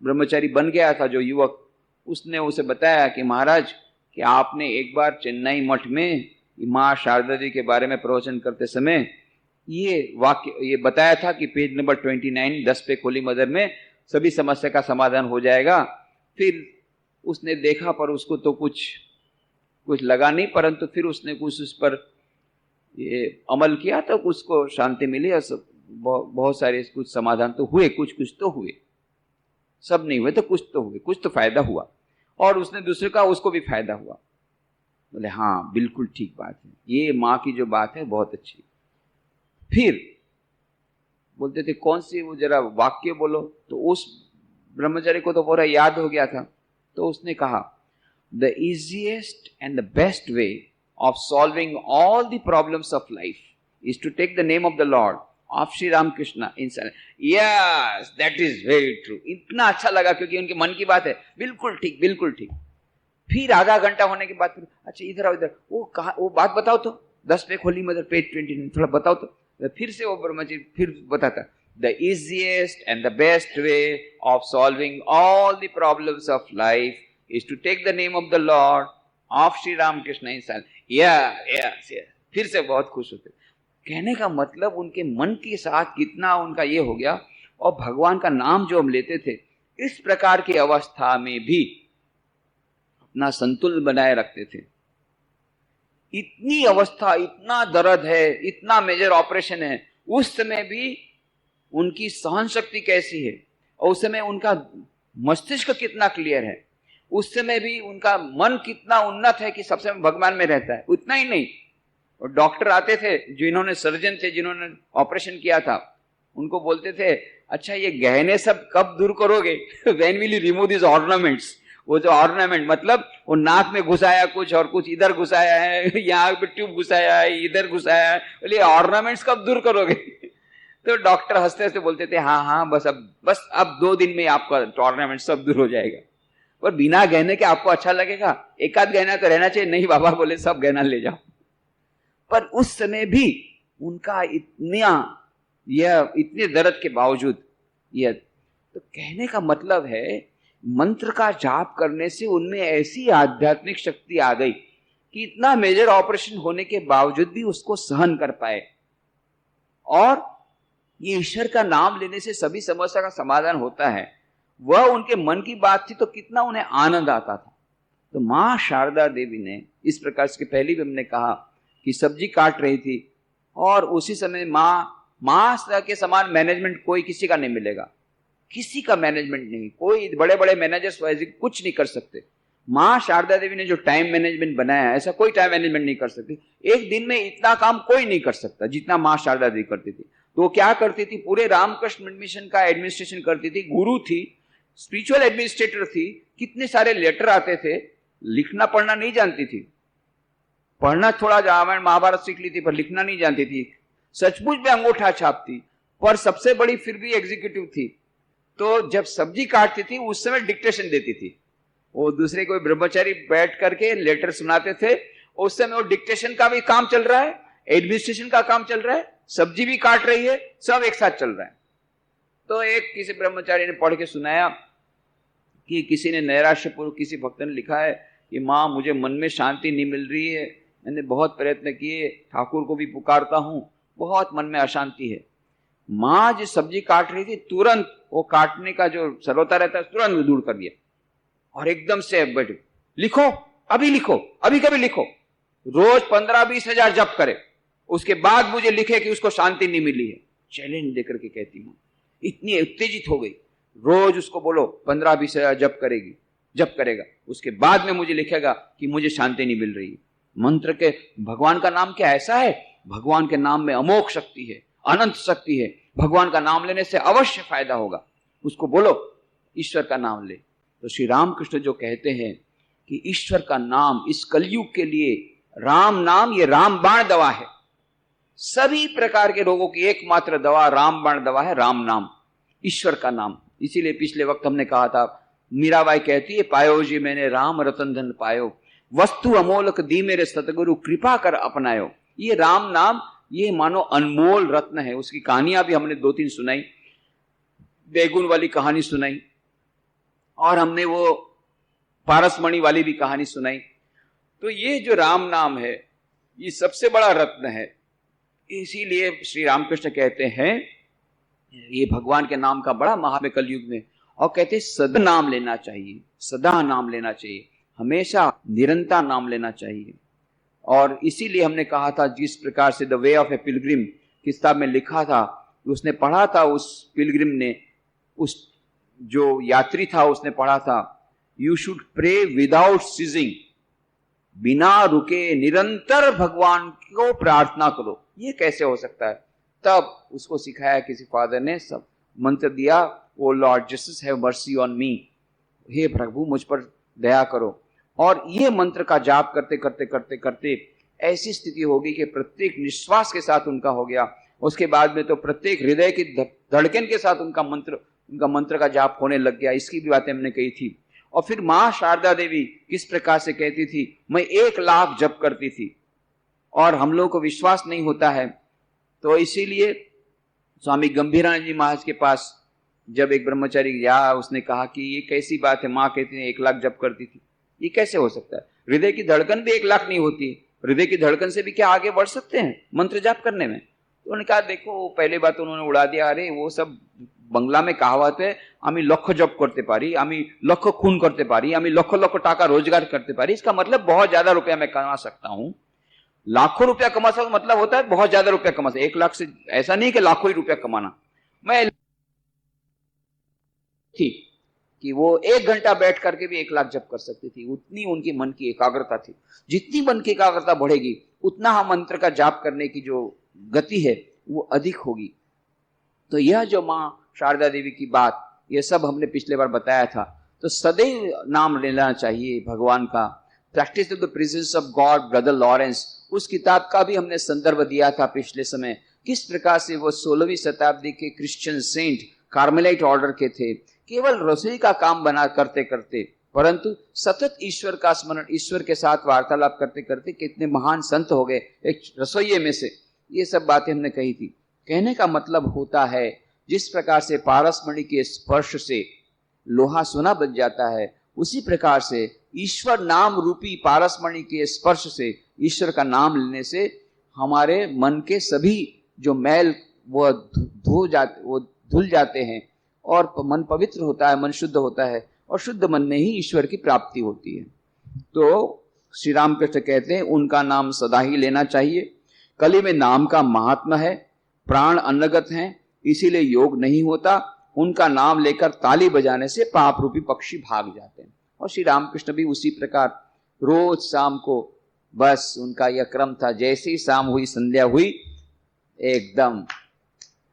ब्रह्मचारी बन गया था, जो युवक, उसने उसे बताया कि महाराज कि आपने एक बार चेन्नई मठ में मां शारदा जी के बारे में प्रवचन करते समय ये वाक्य ये बताया था कि पेज नंबर 29 10 पे खोली मदर में सभी समस्या का समाधान हो जाएगा। फिर उसने देखा पर उसको तो कुछ लगा नहीं, परंतु फिर उसने कुछ उस पर ये अमल किया तो उसको शांति मिली और बहुत सारे कुछ समाधान तो हुए, कुछ तो हुए, सब नहीं हुए तो कुछ तो हुए, कुछ तो फायदा हुआ, और उसने दूसरे का उसको भी फायदा हुआ। बोले हाँ बिल्कुल ठीक बात है, ये माँ की जो बात है बहुत अच्छी। फिर बोलते थे कौन सी, वो जरा वाक्य बोलो, तो उस ब्रह्मचारी को तो पूरा याद हो गया था। तो उसने कहा the easiest and the best way of solving all the problems of life is to take the name of the Lord of Shri Ramakrishna इंसान। Yes, that is very true. इतना अच्छा लगा क्योंकि उनके मन की बात है। बिल्कुल ठीक, बिल्कुल ठीक। फिर आधा घंटा होने के बाद फिर अच्छा इधर आओ, इधर वो कहा, वो बात बताओ तो 10 पे खोली मदर पेज 20 थोड़ा बताओ तो फिर से वो ब्रह्मजी फिर बताता the easiest and the best way of solving all the problems of life is to take the name of the Lord of Sri Ramakrishna insan। yes, फिर से बहुत खुश होते। कहने का मतलब उनके मन के साथ कितना उनका ये हो गया। और भगवान का नाम जो हम लेते थे इस प्रकार की अवस्था में भी अपना संतुलन बनाए रखते थे। इतनी अवस्था, इतना दर्द है, इतना मेजर ऑपरेशन है, उस समय भी उनकी सहन शक्ति कैसी है, और उस समय उनका मस्तिष्क कितना क्लियर है, उस समय भी उनका मन कितना उन्नत है कि सबसे भगवान में रहता है। उतना ही नहीं, और डॉक्टर आते थे जिन्होंने सर्जन थे, जिन्होंने ऑपरेशन किया था, उनको बोलते थे अच्छा ये गहने सब कब दूर करोगे? When will you remove this ornaments? वो जो ऑर्नामेंट मतलब वो नाक में घुसाया कुछ और कुछ इधर घुसाया है, यहाँ पे ट्यूब घुसाया है, इधर घुसाया है, बोले ऑर्नामेंट्स कब दूर करोगे? तो डॉक्टर हंसते हंसते बोलते थे हाँ बस अब 2 दिन में आपका ऑर्नामेंट सब दूर हो जाएगा। पर बिना गहने के आपको अच्छा लगेगा? एक आध गहना तो रहना चाहिए। नहीं बाबा बोले सब गहना ले जाओ। पर उस समय भी उनका इतने दर्द के बावजूद यह, तो कहने का मतलब है मंत्र का जाप करने से उनमें ऐसी आध्यात्मिक शक्ति आ गई कि इतना मेजर ऑपरेशन होने के बावजूद भी उसको सहन कर पाए। और ये ईश्वर का नाम लेने से सभी समस्या का समाधान होता है, वह उनके मन की बात थी, तो कितना उन्हें आनंद आता था। तो मां शारदा देवी ने इस प्रकार से, पहले भी हमने कहा कि सब्जी काट रही थी और उसी समय मां के समान मैनेजमेंट कोई किसी का नहीं मिलेगा, किसी का मैनेजमेंट नहीं, कोई बड़े बड़े मैनेजर्स वैसे कुछ नहीं कर सकते। मां शारदा देवी ने जो टाइम मैनेजमेंट बनाया ऐसा कोई टाइम मैनेजमेंट नहीं कर सकती। एक दिन में इतना काम कोई नहीं कर सकता जितना मां शारदा देवी करती थी। तो वो क्या करती थी, पूरे रामकृष्ण मिशन का एडमिनिस्ट्रेशन करती थी, गुरु थी, स्पिरिचुअल एडमिनिस्ट्रेटर थी। कितने सारे लेटर आते थे, लिखना पढ़ना नहीं जानती थी, पढ़ना थोड़ा रामायण महाभारत सीख ली थी पर लिखना नहीं जानती थी, सचमुच में अंगूठा छापती, पर सबसे बड़ी फिर भी एग्जीक्यूटिव थी। तो जब सब्जी काटती थी उस समय डिक्टेशन देती थी, वो दूसरे कोई ब्रह्मचारी बैठ करके लेटर सुनाते थे, उस समय वो डिक्टेशन का भी काम चल रहा है, एडमिनिस्ट्रेशन का काम चल रहा है, सब्जी भी काट रही है, सब एक साथ चल रहा है। तो एक किसी ब्रह्मचारी ने पढ़ के सुनाया कि किसी ने नैराश्यपूर्वक किसी भक्त ने लिखा है कि माँ मुझे मन में शांति नहीं मिल रही है, मैंने बहुत प्रयत्न किए, ठाकुर को भी पुकारता हूं, बहुत मन में अशांति है। माँ जो सब्जी काट रही थी तुरंत वो काटने का जो सरोता रहता है तुरंत दूर कर दिया और एकदम से बैठे, लिखो अभी लिखो, अभी कभी लिखो, रोज 15-20 हजार जप करे, उसके बाद मुझे लिखे कि उसको शांति नहीं मिली है। चैलेंज देकर के कहती हूं, इतनी उत्तेजित हो गई, रोज उसको बोलो 15-20 हजार जप करेगा, उसके बाद में मुझे लिखेगा कि मुझे शांति नहीं मिल रही। मंत्र के भगवान का नाम क्या ऐसा है, भगवान के नाम में अमोघ शक्ति है, अनंत शक्ति है। भगवान का नाम लेने से अवश्य फायदा होगा, उसको बोलो ईश्वर का नाम ले। तो श्री रामकृष्ण जो कहते हैं कि ईश्वर का नाम इस कलयुग के लिए, राम नाम ये रामबाण दवा है, सभी प्रकार के रोगों की एकमात्र दवा रामबाण दवा है, राम नाम, ईश्वर का नाम। इसीलिए पिछले वक्त हमने कहा था, मीराबाई कहती है, पायो जी मैंने राम रतन धन पायो, वस्तु अमोलक दी मेरे सतगुरु कृपा कर अपनायो। ये राम नाम ये मानो अनमोल रत्न है। उसकी कहानियां भी हमने 2-3 सुनाई, बैगुन वाली कहानी सुनाई और हमने वो पारसमणि वाली भी कहानी सुनाई। तो ये जो राम नाम है ये सबसे बड़ा रत्न है। इसीलिए श्री रामकृष्ण कहते हैं ये भगवान के नाम का बड़ा महात्म्य कलयुग में, और कहते हैं सदा नाम लेना चाहिए, सदा नाम लेना चाहिए, हमेशा निरंतर नाम लेना चाहिए। और इसीलिए हमने कहा था, जिस प्रकार से the way of A Pilgrim किताब में लिखा था, उसने पढ़ा था, उस पिलग्रिम ने, उस जो यात्री था उसने पढ़ा था, you should pray without ceasing, बिना रुके निरंतर भगवान को प्रार्थना करो। ये कैसे हो सकता है? तब उसको सिखाया किसी फादर ने, सब मंत्र दिया, O lord Jesus have mercy on me, हे प्रभु मुझ पर दया करो। और ये मंत्र का जाप करते करते करते करते ऐसी स्थिति होगी कि प्रत्येक निश्वास के साथ उनका हो गया, उसके बाद में तो प्रत्येक हृदय की धड़कन के साथ उनका मंत्र का जाप होने लग गया। इसकी भी बातें हमने कही थी। और फिर मां शारदा देवी किस प्रकार से कहती थी, मैं 1 लाख जप करती थी, और हम लोगों को विश्वास नहीं होता है। तो इसीलिए स्वामी गंभीरानंद जी महाराज के पास जब एक ब्रह्मचारी गया, उसने कहा कि ये कैसी बात है, माँ कहती है 1 लाख जप करती थी, ये कैसे हो सकता है? हृदय की धड़कन भी 1 लाख नहीं होती, हृदय की धड़कन से भी क्या आगे बढ़ सकते हैं मंत्र जाप करने में? तो उन्होंने कहा देखो, पहले बात उन्होंने उड़ा दिया, अरे वो सब बंगला में कहावत है, আমি লক্ষ জপ করতে পারি, আমি লক্ষ खून करते पारी, আমি লক্ষ लक्ष टाका रोजगार करते पारी। इसका मतलब बहुत ज्यादा रुपया मैं कमा सकता हूं। लाखों रुपया कमा सकता, मतलब होता है बहुत ज्यादा रुपया कमा सकता। 1 लाख से ऐसा नहीं कि लाखों ही रुपया कमाना। मैं थी कि वो 1 घंटा बैठ करके भी 1 लाख जप कर सकती थी, उतनी उनकी मन की एकाग्रता थी। जितनी मन की एकाग्रता बढ़ेगी, उतना हम मंत्र का जाप करने की जो गति है वो अधिक होगी। तो यह जो मां शारदा देवी की बात, ये सब हमने पिछले बार बताया था। तो सदैव नाम लेना चाहिए भगवान का। Practice of the presence of God, brother Lawrence, उस किताब का भी हमने संदर्भ दिया था पिछले समय, किस प्रकार से वो 16वीं शताब्दी के क्रिश्चियन सेंट कार्मेलाइट ऑर्डर के थे। केवल रसोई का काम बना करते करते, परंतु सतत ईश्वर का स्मरण, ईश्वर के साथ वार्तालाप करते करते कितने महान संत हो गए एक रसोइये में से। ये सब बातें हमने कही थी। कहने का मतलब होता है, जिस प्रकार से पारसमणि के स्पर्श से लोहा सोना बन जाता है, उसी प्रकार से ईश्वर नाम रूपी पारसमणि के स्पर्श से, ईश्वर का नाम लेने से हमारे मन के सभी जो मैल वो धुल जाते हैं और मन पवित्र होता है, मन शुद्ध होता है, और शुद्ध मन में ही ईश्वर की प्राप्ति होती है। तो श्री रामकृष्ण कहते हैं उनका नाम सदा ही लेना चाहिए। कली में नाम का महात्मा है, प्राण अन्नगत हैं, इसीलिए योग नहीं होता। उनका नाम लेकर ताली बजाने से पाप रूपी पक्षी भाग जाते हैं। और श्री रामकृष्ण भी उसी प्रकार रोज शाम को, बस उनका यह क्रम था, जैसे ही शाम हुई, संध्या हुई, एकदम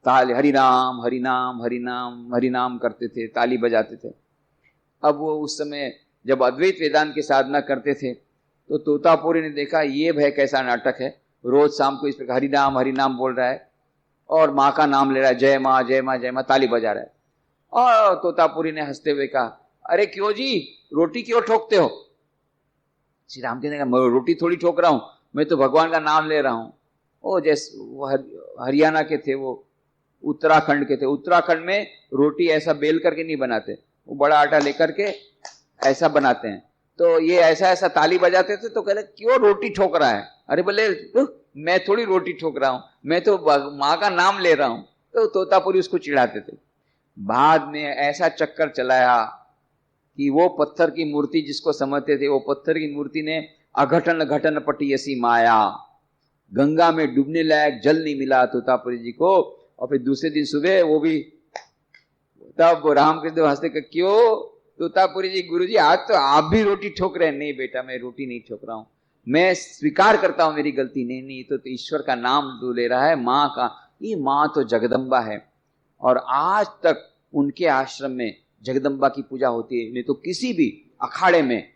ताली, हरिनाम हरिनाम हरिनाम हरिनाम करते थे, ताली बजाते थे। अब वो उस समय जब अद्वैत वेदांत की साधना करते थे, तो तोतापुरी ने देखा ये भय कैसा नाटक है, रोज शाम को इस प्रकार हरिनाम हरिनाम बोल रहा है और माँ का नाम ले रहा है, जय माँ जय माँ जय माँ, ताली बजा रहा है। और तोतापुरी ने हंसते हुए कहा, अरे क्यों जी, रोटी क्यों ठोकते हो? श्री राम ने कहा, मैं रोटी थोड़ी ठोक रहा हूं, मैं तो भगवान का नाम ले रहा हूं। ओ जैसे वो हरियाणा के थे, वो उत्तराखंड के थे। उत्तराखंड में रोटी ऐसा बेल करके नहीं बनाते, वो बड़ा आटा लेकर के ऐसा बनाते हैं। तो ये ऐसा ऐसा ताली बजाते थे। तो कह रहे क्यों रोटी ठोक रहा है? अरे बोले मैं थोड़ी रोटी ठोक रहा हूं, मैं तो माँ का नाम ले रहा हूं। तो तोतापुरी उसको चिढ़ाते थे। बाद में ऐसा चक्कर चलाया कि वो पत्थर की मूर्ति जिसको समझते थे, वो पत्थर की मूर्ति ने अघटन घटन पटी ऐसी माया, गंगा में डूबने लायक जल नहीं मिला तोतापुरी जी को। और फिर दूसरे दिन सुबह वो भी, तब रामकृष्ण हंसते कि क्यों तोतापुरी जी, गुरु जी आज तो आप भी रोटी ठोक रहे हैं। नहीं बेटा, मैं रोटी नहीं ठोक रहा हूं, मैं स्वीकार करता हूं मेरी गलती। नहीं नहीं, तो ईश्वर का नाम तू ले रहा है, माँ का। ये माँ तो जगदम्बा है, और आज तक उनके आश्रम में जगदम्बा की पूजा होती है। नहीं तो किसी भी अखाड़े में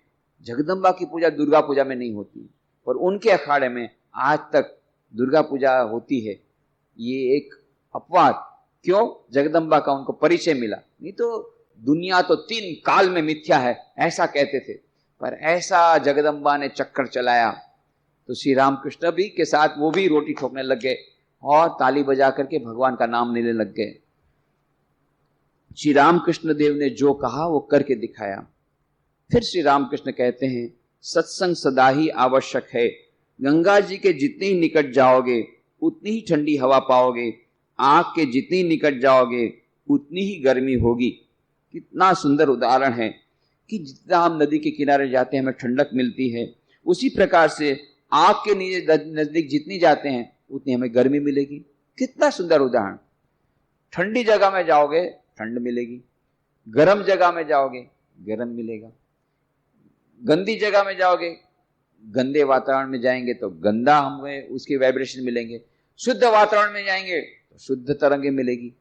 जगदम्बा की पूजा दुर्गा पूजा में नहीं होती, और उनके अखाड़े में आज तक दुर्गा पूजा होती है। ये एक अपवाद, क्यों? जगदम्बा का उनको परिचय मिला। नहीं तो दुनिया तो 3 काल में मिथ्या है, ऐसा कहते थे। पर ऐसा जगदम्बा ने चक्कर चलाया, तो श्री रामकृष्ण भी के साथ वो भी रोटी ठोकने लग गए और ताली बजा करके भगवान का नाम लेने लग गए। श्री रामकृष्ण देव ने जो कहा वो करके दिखाया। फिर श्री रामकृष्ण कहते हैं, सत्संग सदा ही आवश्यक है। गंगा जी के जितने ही निकट जाओगे उतनी ही ठंडी हवा पाओगे, आग के जितनी निकट जाओगे उतनी ही गर्मी होगी। कितना सुंदर उदाहरण है कि जितना हम नदी के किनारे जाते हैं हमें ठंडक मिलती है, उसी प्रकार से आग के नजदीक जितनी जाते हैं उतनी हमें गर्मी मिलेगी। कितना सुंदर उदाहरण। ठंडी जगह में जाओगे ठंड मिलेगी, गर्म जगह में जाओगे गर्म मिलेगा, गंदी जगह में जाओगे, गंदे वातावरण में जाएंगे तो गंदा हमें उसके वाइब्रेशन मिलेंगे, शुद्ध वातावरण में जाएंगे तो शुद्ध तरंगे मिलेगी।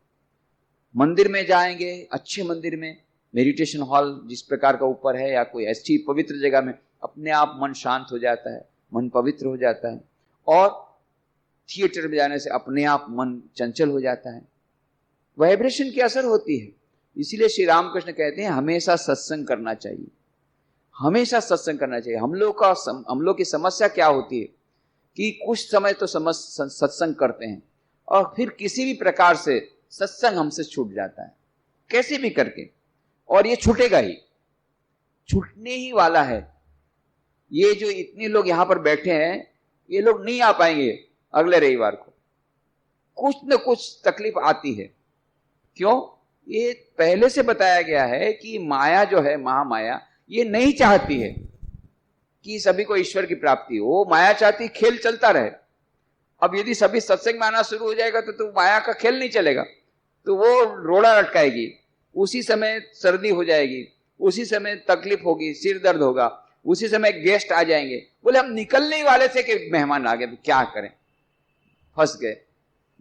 मंदिर में जाएंगे, अच्छे मंदिर में, मेडिटेशन हॉल जिस प्रकार का ऊपर है या कोई ऐसी पवित्र जगह में, अपने आप मन शांत हो जाता है, मन पवित्र हो जाता है। और थिएटर में जाने से अपने आप मन चंचल हो जाता है, वाइब्रेशन की असर होती है। इसीलिए श्री रामकृष्ण कहते हैं हमेशा सत्संग करना चाहिए, हमेशा सत्संग करना चाहिए। हम लोग की समस्या क्या होती है कि कुछ समय तो सत्संग करते हैं और फिर किसी भी प्रकार से सत्संग हमसे छूट जाता है, कैसे भी करके, और ये छूटेगा ही, छूटने ही वाला है। ये जो इतने लोग यहां पर बैठे हैं, ये लोग नहीं आ पाएंगे अगले रविवार को, कुछ न कुछ तकलीफ आती है। क्यों? ये पहले से बताया गया है कि माया जो है, महामाया, ये नहीं चाहती है कि सभी को ईश्वर की प्राप्ति हो। वो माया चाहती खेल चलता रहे। अब यदि सभी सत्संग में आना शुरू हो जाएगा तो माया का खेल नहीं चलेगा, तो वो रोड़ा लटकाएगी, उसी समय सर्दी हो जाएगी, उसी समय तकलीफ होगी, सिर दर्द होगा, उसी समय गेस्ट आ जाएंगे। बोले हम निकलने ही वाले थे कि मेहमान आ गए, तो क्या करें, फंस गए।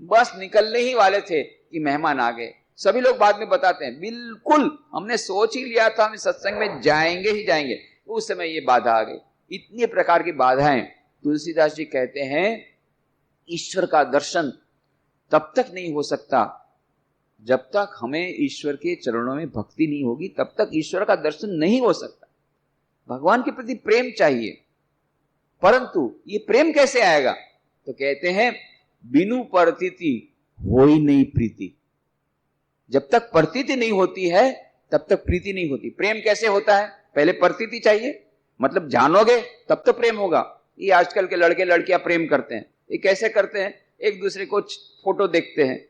बस निकलने ही वाले थे कि मेहमान आ गए। सभी लोग बाद में बताते हैं बिल्कुल हमने सोच ही लिया था हम सत्संग में जाएंगे ही जाएंगे, उस समय ये बाधा आ गई। इतनी प्रकार की बाधाएं। तुलसीदास जी कहते हैं ईश्वर का दर्शन तब तक नहीं हो सकता जब तक हमें ईश्वर के चरणों में भक्ति नहीं होगी, तब तक ईश्वर का दर्शन नहीं हो सकता। भगवान के प्रति प्रेम चाहिए, परंतु ये प्रेम कैसे आएगा? तो कहते हैं बिनु परतीति होई नहीं प्रीति। जब तक प्रतीति नहीं होती है तब तक प्रीति नहीं होती। प्रेम कैसे होता है? पहले प्रतीति चाहिए, मतलब जानोगे तब तो प्रेम होगा। ये आजकल के लड़के लड़कियां प्रेम करते हैं, ये कैसे करते हैं? एक दूसरे को फोटो देखते हैं,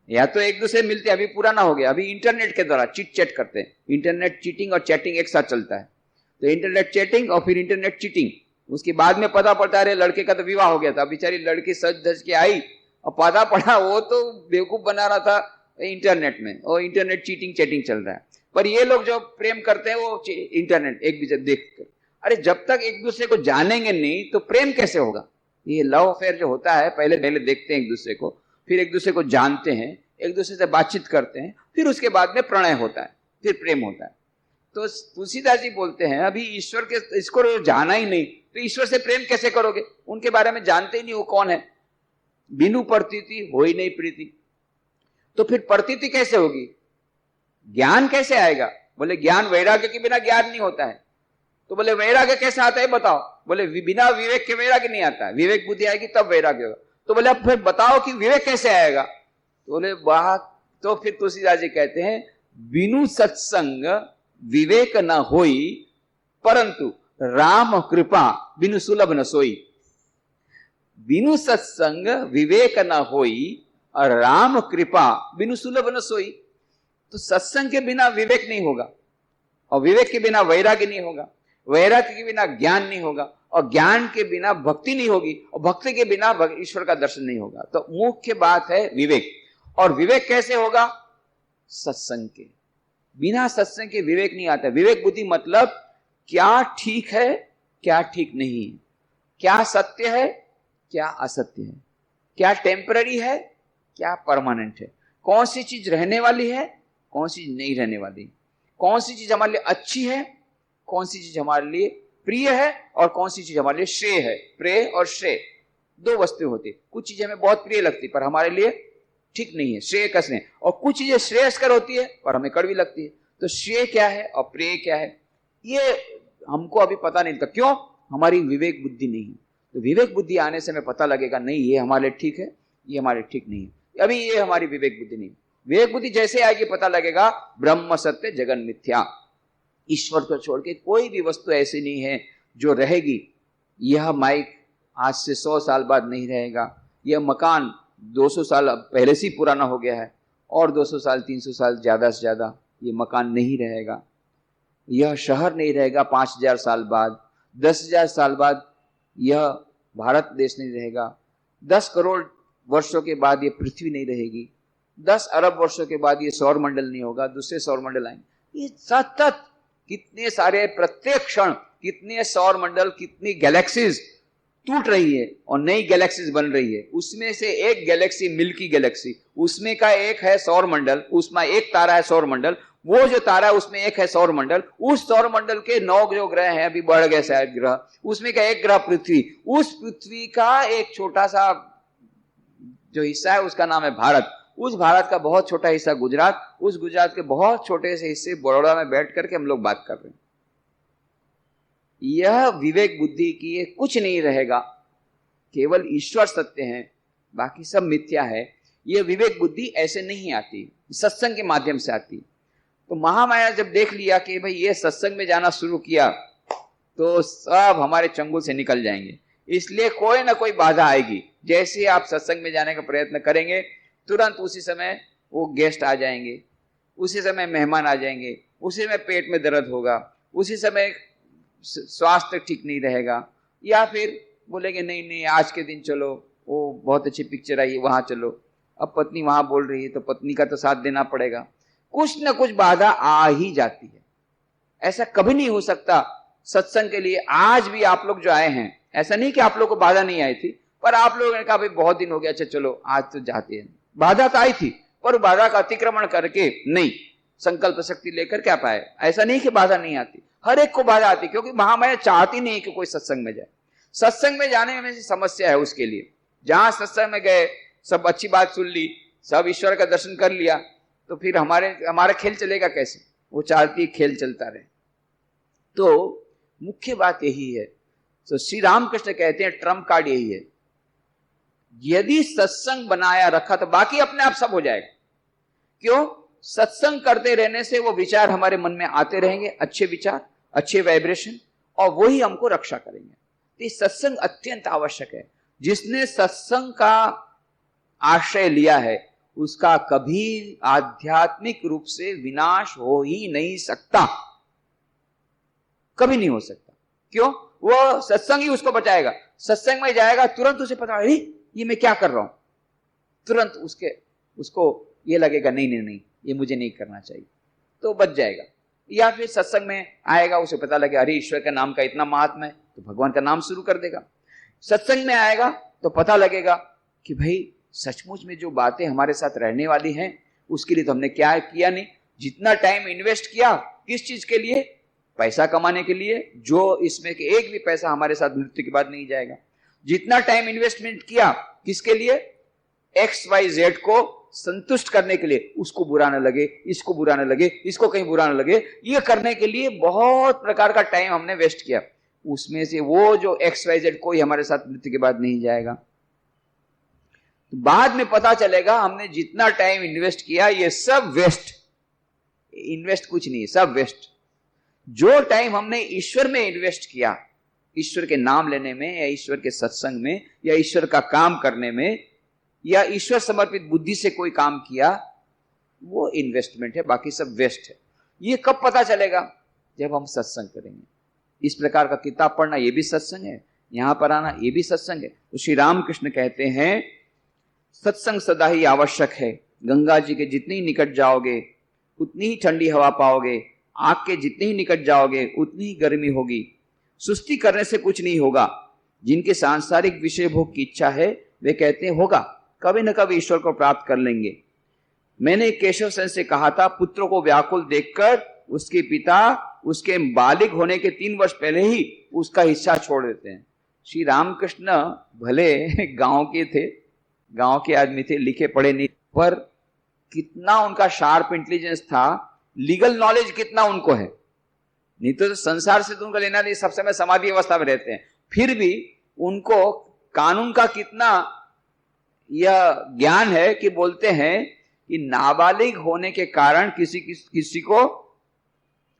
या तो एक दूसरे मिलते हैं, अभी पुराना हो गया, अभी इंटरनेट के द्वारा चिट चैट करते हैं। इंटरनेट चीटिंग और चैटिंग एक साथ चलता है, तो इंटरनेट चैटिंग और फिर इंटरनेट चीटिंग। उसके बाद में पता पड़ता है लड़के का तो विवाह हो गया था, बेचारी लड़की सज धज के आई और पता पड़ा वो तो बेवकूफ बना रहा था इंटरनेट में, और इंटरनेट चीटिंग चैटिंग चल रहा है। पर ये लोग जो प्रेम करते हैं वो इंटरनेट एक दूसरे देख कर। अरे जब तक एक दूसरे को जानेंगे नहीं तो प्रेम कैसे होगा? ये लव अफेयर जो होता है, पहले देखते हैं एक दूसरे को, फिर एक दूसरे को जानते हैं, एक दूसरे से बातचीत करते हैं, फिर उसके बाद में प्रणय होता है, फिर प्रेम होता है। तो तुलसीदास जी बोलते हैं अभी ईश्वर के इसको जाना ही नहीं तो ईश्वर से प्रेम कैसे करोगे? उनके बारे में जानते ही नहीं वो कौन है। बिनु प्रतीति होई नहीं प्रीति। तो फिर प्रतीति कैसे होगी? ज्ञान कैसे आएगा? बोले ज्ञान वैराग्य के बिना ज्ञान नहीं होता है। तो बोले वैराग्य कैसे आता है बताओ? बोले बिना विवेक के वैराग्य नहीं आता है, विवेक बुद्धि आएगी तब वैराग्य होगा। तो बोले अब फिर बताओ कि विवेक कैसे आएगा? तो बोले वाह, तो फिर तुलसीदास जी कहते हैं बिनु सत्संग विवेक न होई, परंतु राम कृपा बिनु सुलभ न सोई। बिनु सत्संग विवेक न होई और राम कृपा बिनु सुलभ न सोई। तो सत्संग के बिना विवेक नहीं होगा, और विवेक के बिना वैराग्य नहीं होगा, वैराग्य के बिना ज्ञान नहीं होगा, और ज्ञान के बिना भक्ति नहीं होगी, और भक्ति के बिना ईश्वर का दर्शन नहीं होगा। तो मुख्य बात है विवेक। और विवेक कैसे होगा? सत्संग के बिना सत्संग के विवेक नहीं आता। विवेक बुद्धि मतलब क्या ठीक है क्या ठीक नहीं है, क्या सत्य है क्या असत्य है, क्या टेम्पररी है क्या परमानेंट है, कौन सी चीज रहने वाली है कौन सी चीज नहीं रहने वाली, कौन सी चीज हमारे लिए अच्छी है कौन सी चीज हमारे लिए प्रिय है, और कौन सी चीज हमारे लिए श्रेय है। प्रेय और श्रेय दो वस्तु होती है। कुछ चीजें हमें बहुत प्रिय लगती है पर हमारे लिए ठीक नहीं है, श्रेय कसने, और कुछ चीजें श्रेयस्कर होती है पर हमें कड़वी लगती है। तो श्रेय क्या है और प्रेय क्या है ये हमको अभी पता नहीं था। क्यों? हमारी विवेक बुद्धि नहीं है। तो विवेक बुद्धि आने से हमें पता लगेगा नहीं ये हमारे लिए ठीक है, ये हमारे ठीक नहीं है। अभी ये हमारी विवेक बुद्धि नहीं। विवेक बुद्धि जैसे आएगी पता लगेगा ब्रह्म सत्य जगन मिथ्या। ईश्वर को छोड़ के कोई भी वस्तु ऐसी नहीं है जो रहेगी। यह माइक आज से 100 साल बाद नहीं रहेगा, यह मकान 200 साल पहले से पुराना हो गया है, और 200 साल 300 साल ज्यादा से ज्यादा ये मकान नहीं रहेगा। यह शहर नहीं रहेगा 5000 साल बाद, 10,000 साल बाद यह भारत देश नहीं रहेगा, 10 करोड़ वर्षों के बाद ये पृथ्वी नहीं रहेगी, 10 अरब वर्षों के बाद ये सौर मंडल नहीं होगा, दूसरे सौर मंडल आएंगे। ये सतत कितने सारे प्रत्येक क्षण कितने सौर मंडल, कितनी गैलेक्सीज टूट रही है और नई गैलेक्सीज बन रही है। उसमें से एक गैलेक्सी मिल्की गैलेक्सी, उसमें का एक है सौर मंडल, उसमें एक तारा है सौर मंडल, वो जो तारा है उसमें एक है सौर मंडल, उस सौर मंडल के 9 जो ग्रह हैं, अभी बढ़ गए शायद ग्रह, उसमें का एक ग्रह पृथ्वी, उस पृथ्वी का एक छोटा सा जो हिस्सा है उसका नाम है भारत। उस भारत का बहुत छोटा हिस्सा गुजरात, उस गुजरात के बहुत छोटे से हिस्से बड़ौदा में बैठ करके हम लोग बात कर रहे हैं। यह विवेक बुद्धि की ये कुछ नहीं रहेगा, केवल ईश्वर सत्य है, बाकी सब मिथ्या है। यह विवेक बुद्धि ऐसे नहीं आती, सत्संग के माध्यम से आती। तो महामाया जब देख लिया कि भाई ये सत्संग में जाना शुरू किया तो सब हमारे चंगुल से निकल जाएंगे, इसलिए कोई ना कोई बाधा आएगी। जैसे ही आप सत्संग में जाने का प्रयत्न करेंगे, तुरंत उसी समय वो गेस्ट आ जाएंगे, उसी समय मेहमान आ जाएंगे, उसी समय पेट में दर्द होगा, उसी समय स्वास्थ्य ठीक नहीं रहेगा, या फिर बोलेंगे नहीं नहीं आज के दिन चलो, वो बहुत अच्छी पिक्चर आई वहां चलो। अब पत्नी वहां बोल रही है तो पत्नी का तो साथ देना पड़ेगा। कुछ न कुछ बाधा आ ही जाती है। ऐसा कभी नहीं हो सकता सत्संग के लिए। आज भी आप लोग जो आए हैं, ऐसा नहीं कि आप लोग को बाधा नहीं आई थी, पर आप लोगों ने कहा भाई बहुत दिन हो गया, अच्छा चलो आज तो जाते हैं। बाधा तो आई थी, पर बाधा का अतिक्रमण करके नहीं, संकल्प शक्ति लेकर क्या पाए। ऐसा नहीं कि बाधा नहीं आती, हर एक को बाधा आती, क्योंकि महामाया चाहती नहीं कि कोई सत्संग में जाए। सत्संग में जाने में समस्या है उसके लिए। जहां सत्संग में गए, सब अच्छी बात सुन ली, सब ईश्वर का दर्शन कर लिया, तो फिर हमारा खेल चलेगा कैसे। वो चाहती खेल चलता रहे। तो मुख्य बात यही है। तो श्री रामकृष्ण कहते हैं ट्रम्प कार्ड यही है, यदि सत्संग बनाया रखा तो बाकी अपने आप सब हो जाएगा। क्यों? सत्संग करते रहने से वो विचार हमारे मन में आते रहेंगे, अच्छे विचार, अच्छे वाइब्रेशन, और वही हमको रक्षा करेंगे। तो सत्संग अत्यंत आवश्यक है। जिसने सत्संग का आश्रय लिया है उसका कभी आध्यात्मिक रूप से विनाश हो ही नहीं सकता, कभी नहीं हो सकता। क्यों? वो सत्संग ही उसको बचाएगा। सत्संग में जाएगा, तुरंत उसे पता है ये मैं क्या कर रहा हूं, तुरंत उसको ये लगेगा नहीं नहीं नहीं ये मुझे नहीं करना चाहिए, तो बच जाएगा। या फिर सत्संग में आएगा, उसे पता लगे अरे ईश्वर का नाम का इतना महात्मा है, तो भगवान का नाम शुरू कर देगा। सत्संग में आएगा तो पता लगेगा कि भाई सचमुच में जो बातें हमारे साथ रहने वाली हैं उसके लिए तो हमने क्या किया नहीं। जितना टाइम इन्वेस्ट किया किस चीज के लिए? पैसा कमाने के लिए, जो इसमें कि एक भी पैसा हमारे साथ मृत्यु के बाद नहीं जाएगा। जितना टाइम इन्वेस्टमेंट किया किसके लिए? XYZ को संतुष्ट करने के लिए, उसको बुरा न लगे, इसको बुरा न लगे, इसको कहीं बुरा न लगे, ये करने के लिए बहुत प्रकार का टाइम हमने वेस्ट किया। उसमें से वो जो XYZ कोई हमारे साथ मृत्यु के बाद नहीं जाएगा। तो बाद में पता चलेगा हमने जितना टाइम इन्वेस्ट किया ये सब वेस्ट, इन्वेस्ट कुछ नहीं, सब वेस्ट। जो टाइम हमने ईश्वर में इन्वेस्ट किया, ईश्वर के नाम लेने में या ईश्वर के सत्संग में या ईश्वर का काम करने में या ईश्वर समर्पित बुद्धि से कोई काम किया, वो इन्वेस्टमेंट है, बाकी सब वेस्ट है। ये कब पता चलेगा? जब हम सत्संग करेंगे। इस प्रकार का किताब पढ़ना ये भी सत्संग है, यहां पर आना ये भी सत्संग है। तो श्री रामकृष्ण कहते हैं सत्संग सदा ही आवश्यक है। गंगा जी के जितनी निकट जाओगे उतनी ही ठंडी हवा पाओगे, आग के जितने ही निकट जाओगे उतनी ही गर्मी होगी। सुस्ती करने से कुछ नहीं होगा। जिनके सांसारिक विषय भोग की इच्छा है वे कहते हैं होगा, कभी न कभी ईश्वर को प्राप्त कर लेंगे। मैंने केशव सेन से कहा था, पुत्रों को व्याकुल देखकर उसके पिता उसके बालिग होने के 3 वर्ष पहले ही उसका हिस्सा छोड़ देते हैं। श्री रामकृष्ण भले गांव के थे, गांव के आदमी थे, लिखे पढ़े नहीं, पर कितना उनका शार्प इंटेलिजेंस था, लीगल नॉलेज कितना उनको है। नहीं तो संसार से तो उनका लेना नहीं, सब समय समाधि अवस्था में रहते हैं, फिर भी उनको कानून का कितना यह ज्ञान है कि बोलते हैं कि नाबालिग होने के कारण किसी को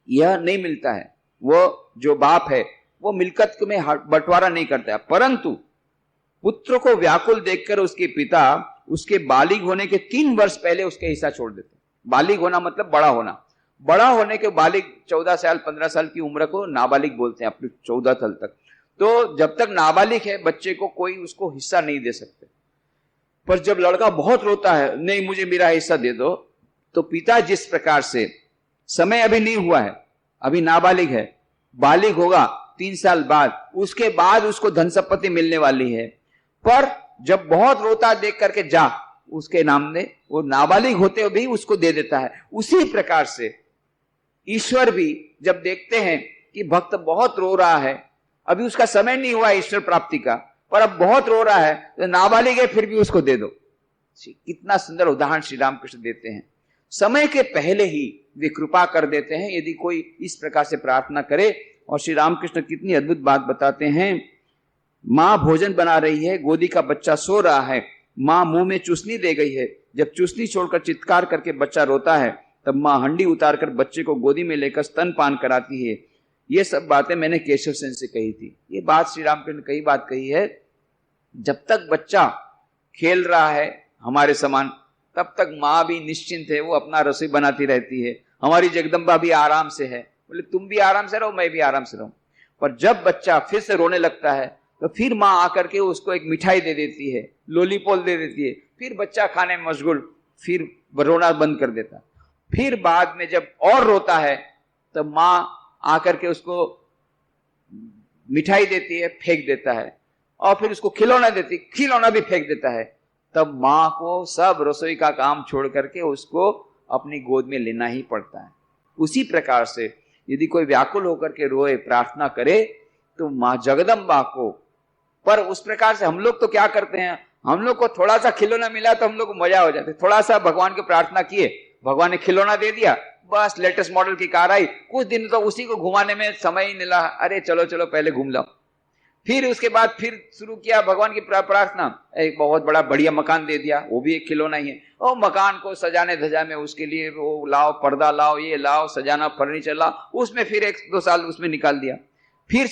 यह नहीं मिलता है। वो जो बाप है वो मिल्कत में बंटवारा नहीं करता है, परंतु पुत्र को व्याकुल देखकर उसके पिता उसके बालिग होने के 3 वर्ष पहले उसके हिस्सा छोड़ देते। बालिग होना मतलब बड़ा होना। बड़ा होने के बालिग 14 साल 15 साल की उम्र को नाबालिग बोलते हैं, अपने 14 साल तक। तो जब तक नाबालिग है बच्चे को कोई उसको हिस्सा नहीं दे सकते। पर जब लड़का बहुत रोता है, नहीं मुझे मेरा हिस्सा दे दो, तो पिता जिस प्रकार से, समय अभी नहीं हुआ है, अभी नाबालिग है, बालिग होगा 3 साल बाद, उसके बाद उसको धन संपत्ति मिलने वाली है, पर जब बहुत रोता देख करके जा उसके नाम ने, वो नाबालिग होते हुए भी उसको दे देता है। उसी प्रकार से ईश्वर भी जब देखते हैं कि भक्त बहुत रो रहा है, अभी उसका समय नहीं हुआ ईश्वर प्राप्ति का, पर अब बहुत रो रहा है, तो नाबालिग है फिर भी उसको दे दो, कितना सुंदर उदाहरण श्री रामकृष्ण देते हैं। समय के पहले ही वे कृपा कर देते हैं यदि कोई इस प्रकार से प्रार्थना करे। और श्री रामकृष्ण कितनी अद्भुत बात बताते हैं। माँ भोजन बना रही है, गोदी का बच्चा सो रहा है, माँ मुंह में चूसनी दे गई है। जब चूसनी छोड़कर चित्कार करके बच्चा रोता है, तब माँ हंडी उतारकर बच्चे को गोदी में लेकर स्तनपान कराती है। ये सब बातें मैंने केशव सेन से कही थी। ये बात श्री रामकृष्ण ने कई बात कही है। जब तक बच्चा खेल रहा है हमारे समान, तब तक माँ भी निश्चिंत है, वो अपना रसोई बनाती रहती है। हमारी जगदम्बा भी आराम से है, बोले तुम भी आराम से रहो, मैं भी आराम से रहूं। पर जब बच्चा फिर से रोने लगता है, तो फिर माँ आकर के उसको एक मिठाई दे देती है, लोलीपॉप दे देती है। फिर बच्चा खाने में मशगूल, फिर रोना बंद कर देता। फिर बाद में जब और रोता है, तब माँ आकर के उसको मिठाई देती है, फेंक देता है। और फिर उसको खिलौना देती, खिलौना भी फेंक देता है। तब माँ को सब रसोई का काम छोड़ करके उसको अपनी गोद में लेना ही पड़ता है। उसी प्रकार से यदि कोई व्याकुल होकर के रोए, प्रार्थना करे, तो माँ जगदम्बा को, पर उस प्रकार से हम लोग तो क्या करते हैं, हम लोग को थोड़ा सा खिलौना मिला तो हम लोग को मजा हो जाता है। थोड़ा सा भगवान की प्रार्थना किए, भगवान ने खिलौना दे दिया, बस लेटेस्ट मॉडल की कार आई, कुछ दिन तो उसी को घुमाने में समय ही मिला। अरे चलो चलो पहले घूम लो। फिर उसके बाद फिर शुरू किया भगवान की प्रार्थना, एक बहुत बड़ा बढ़िया मकान दे दिया, वो भी एक खिलौना ही है। और मकान को सजाने धजाने उसके लिए वो लाओ, पर्दा लाओ, ये लाओ, सजाना, फर्नीचर लाओ, उसमें फिर 1-2 साल उसमें निकाल दिया। फिर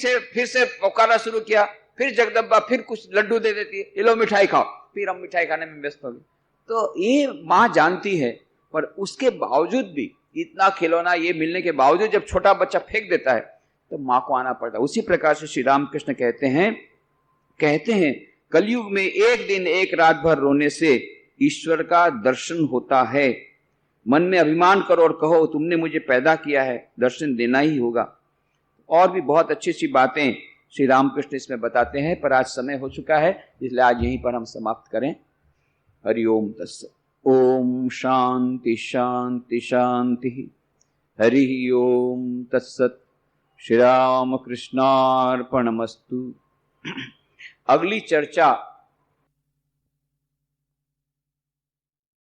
से पुकारा शुरू किया, फिर जगदम्बा फिर कुछ लड्डू दे देती है, ये लो मिठाई खाओ, फिर हम मिठाई खाने में व्यस्त हो गए। तो ये माँ जानती है, पर उसके बावजूद भी, इतना खिलौना ये मिलने के बावजूद जब छोटा बच्चा फेंक देता है, तो माँ को आना पड़ता है। उसी प्रकार से श्री रामकृष्ण कहते हैं कलयुग में एक दिन एक रात भर रोने से ईश्वर का दर्शन होता है। मन में अभिमान करो और कहो तुमने मुझे पैदा किया है, दर्शन देना ही होगा। और भी बहुत अच्छी अच्छी बातें श्री रामकृष्ण इसमें बताते हैं, पर आज समय हो चुका है, इसलिए आज यहीं पर हम समाप्त करें। हरिओम तत्सत्। ओम शांति शांति शांति। हरि ओम तत्सत्। श्री राम कृष्णार्पणमस्तु। अगली चर्चा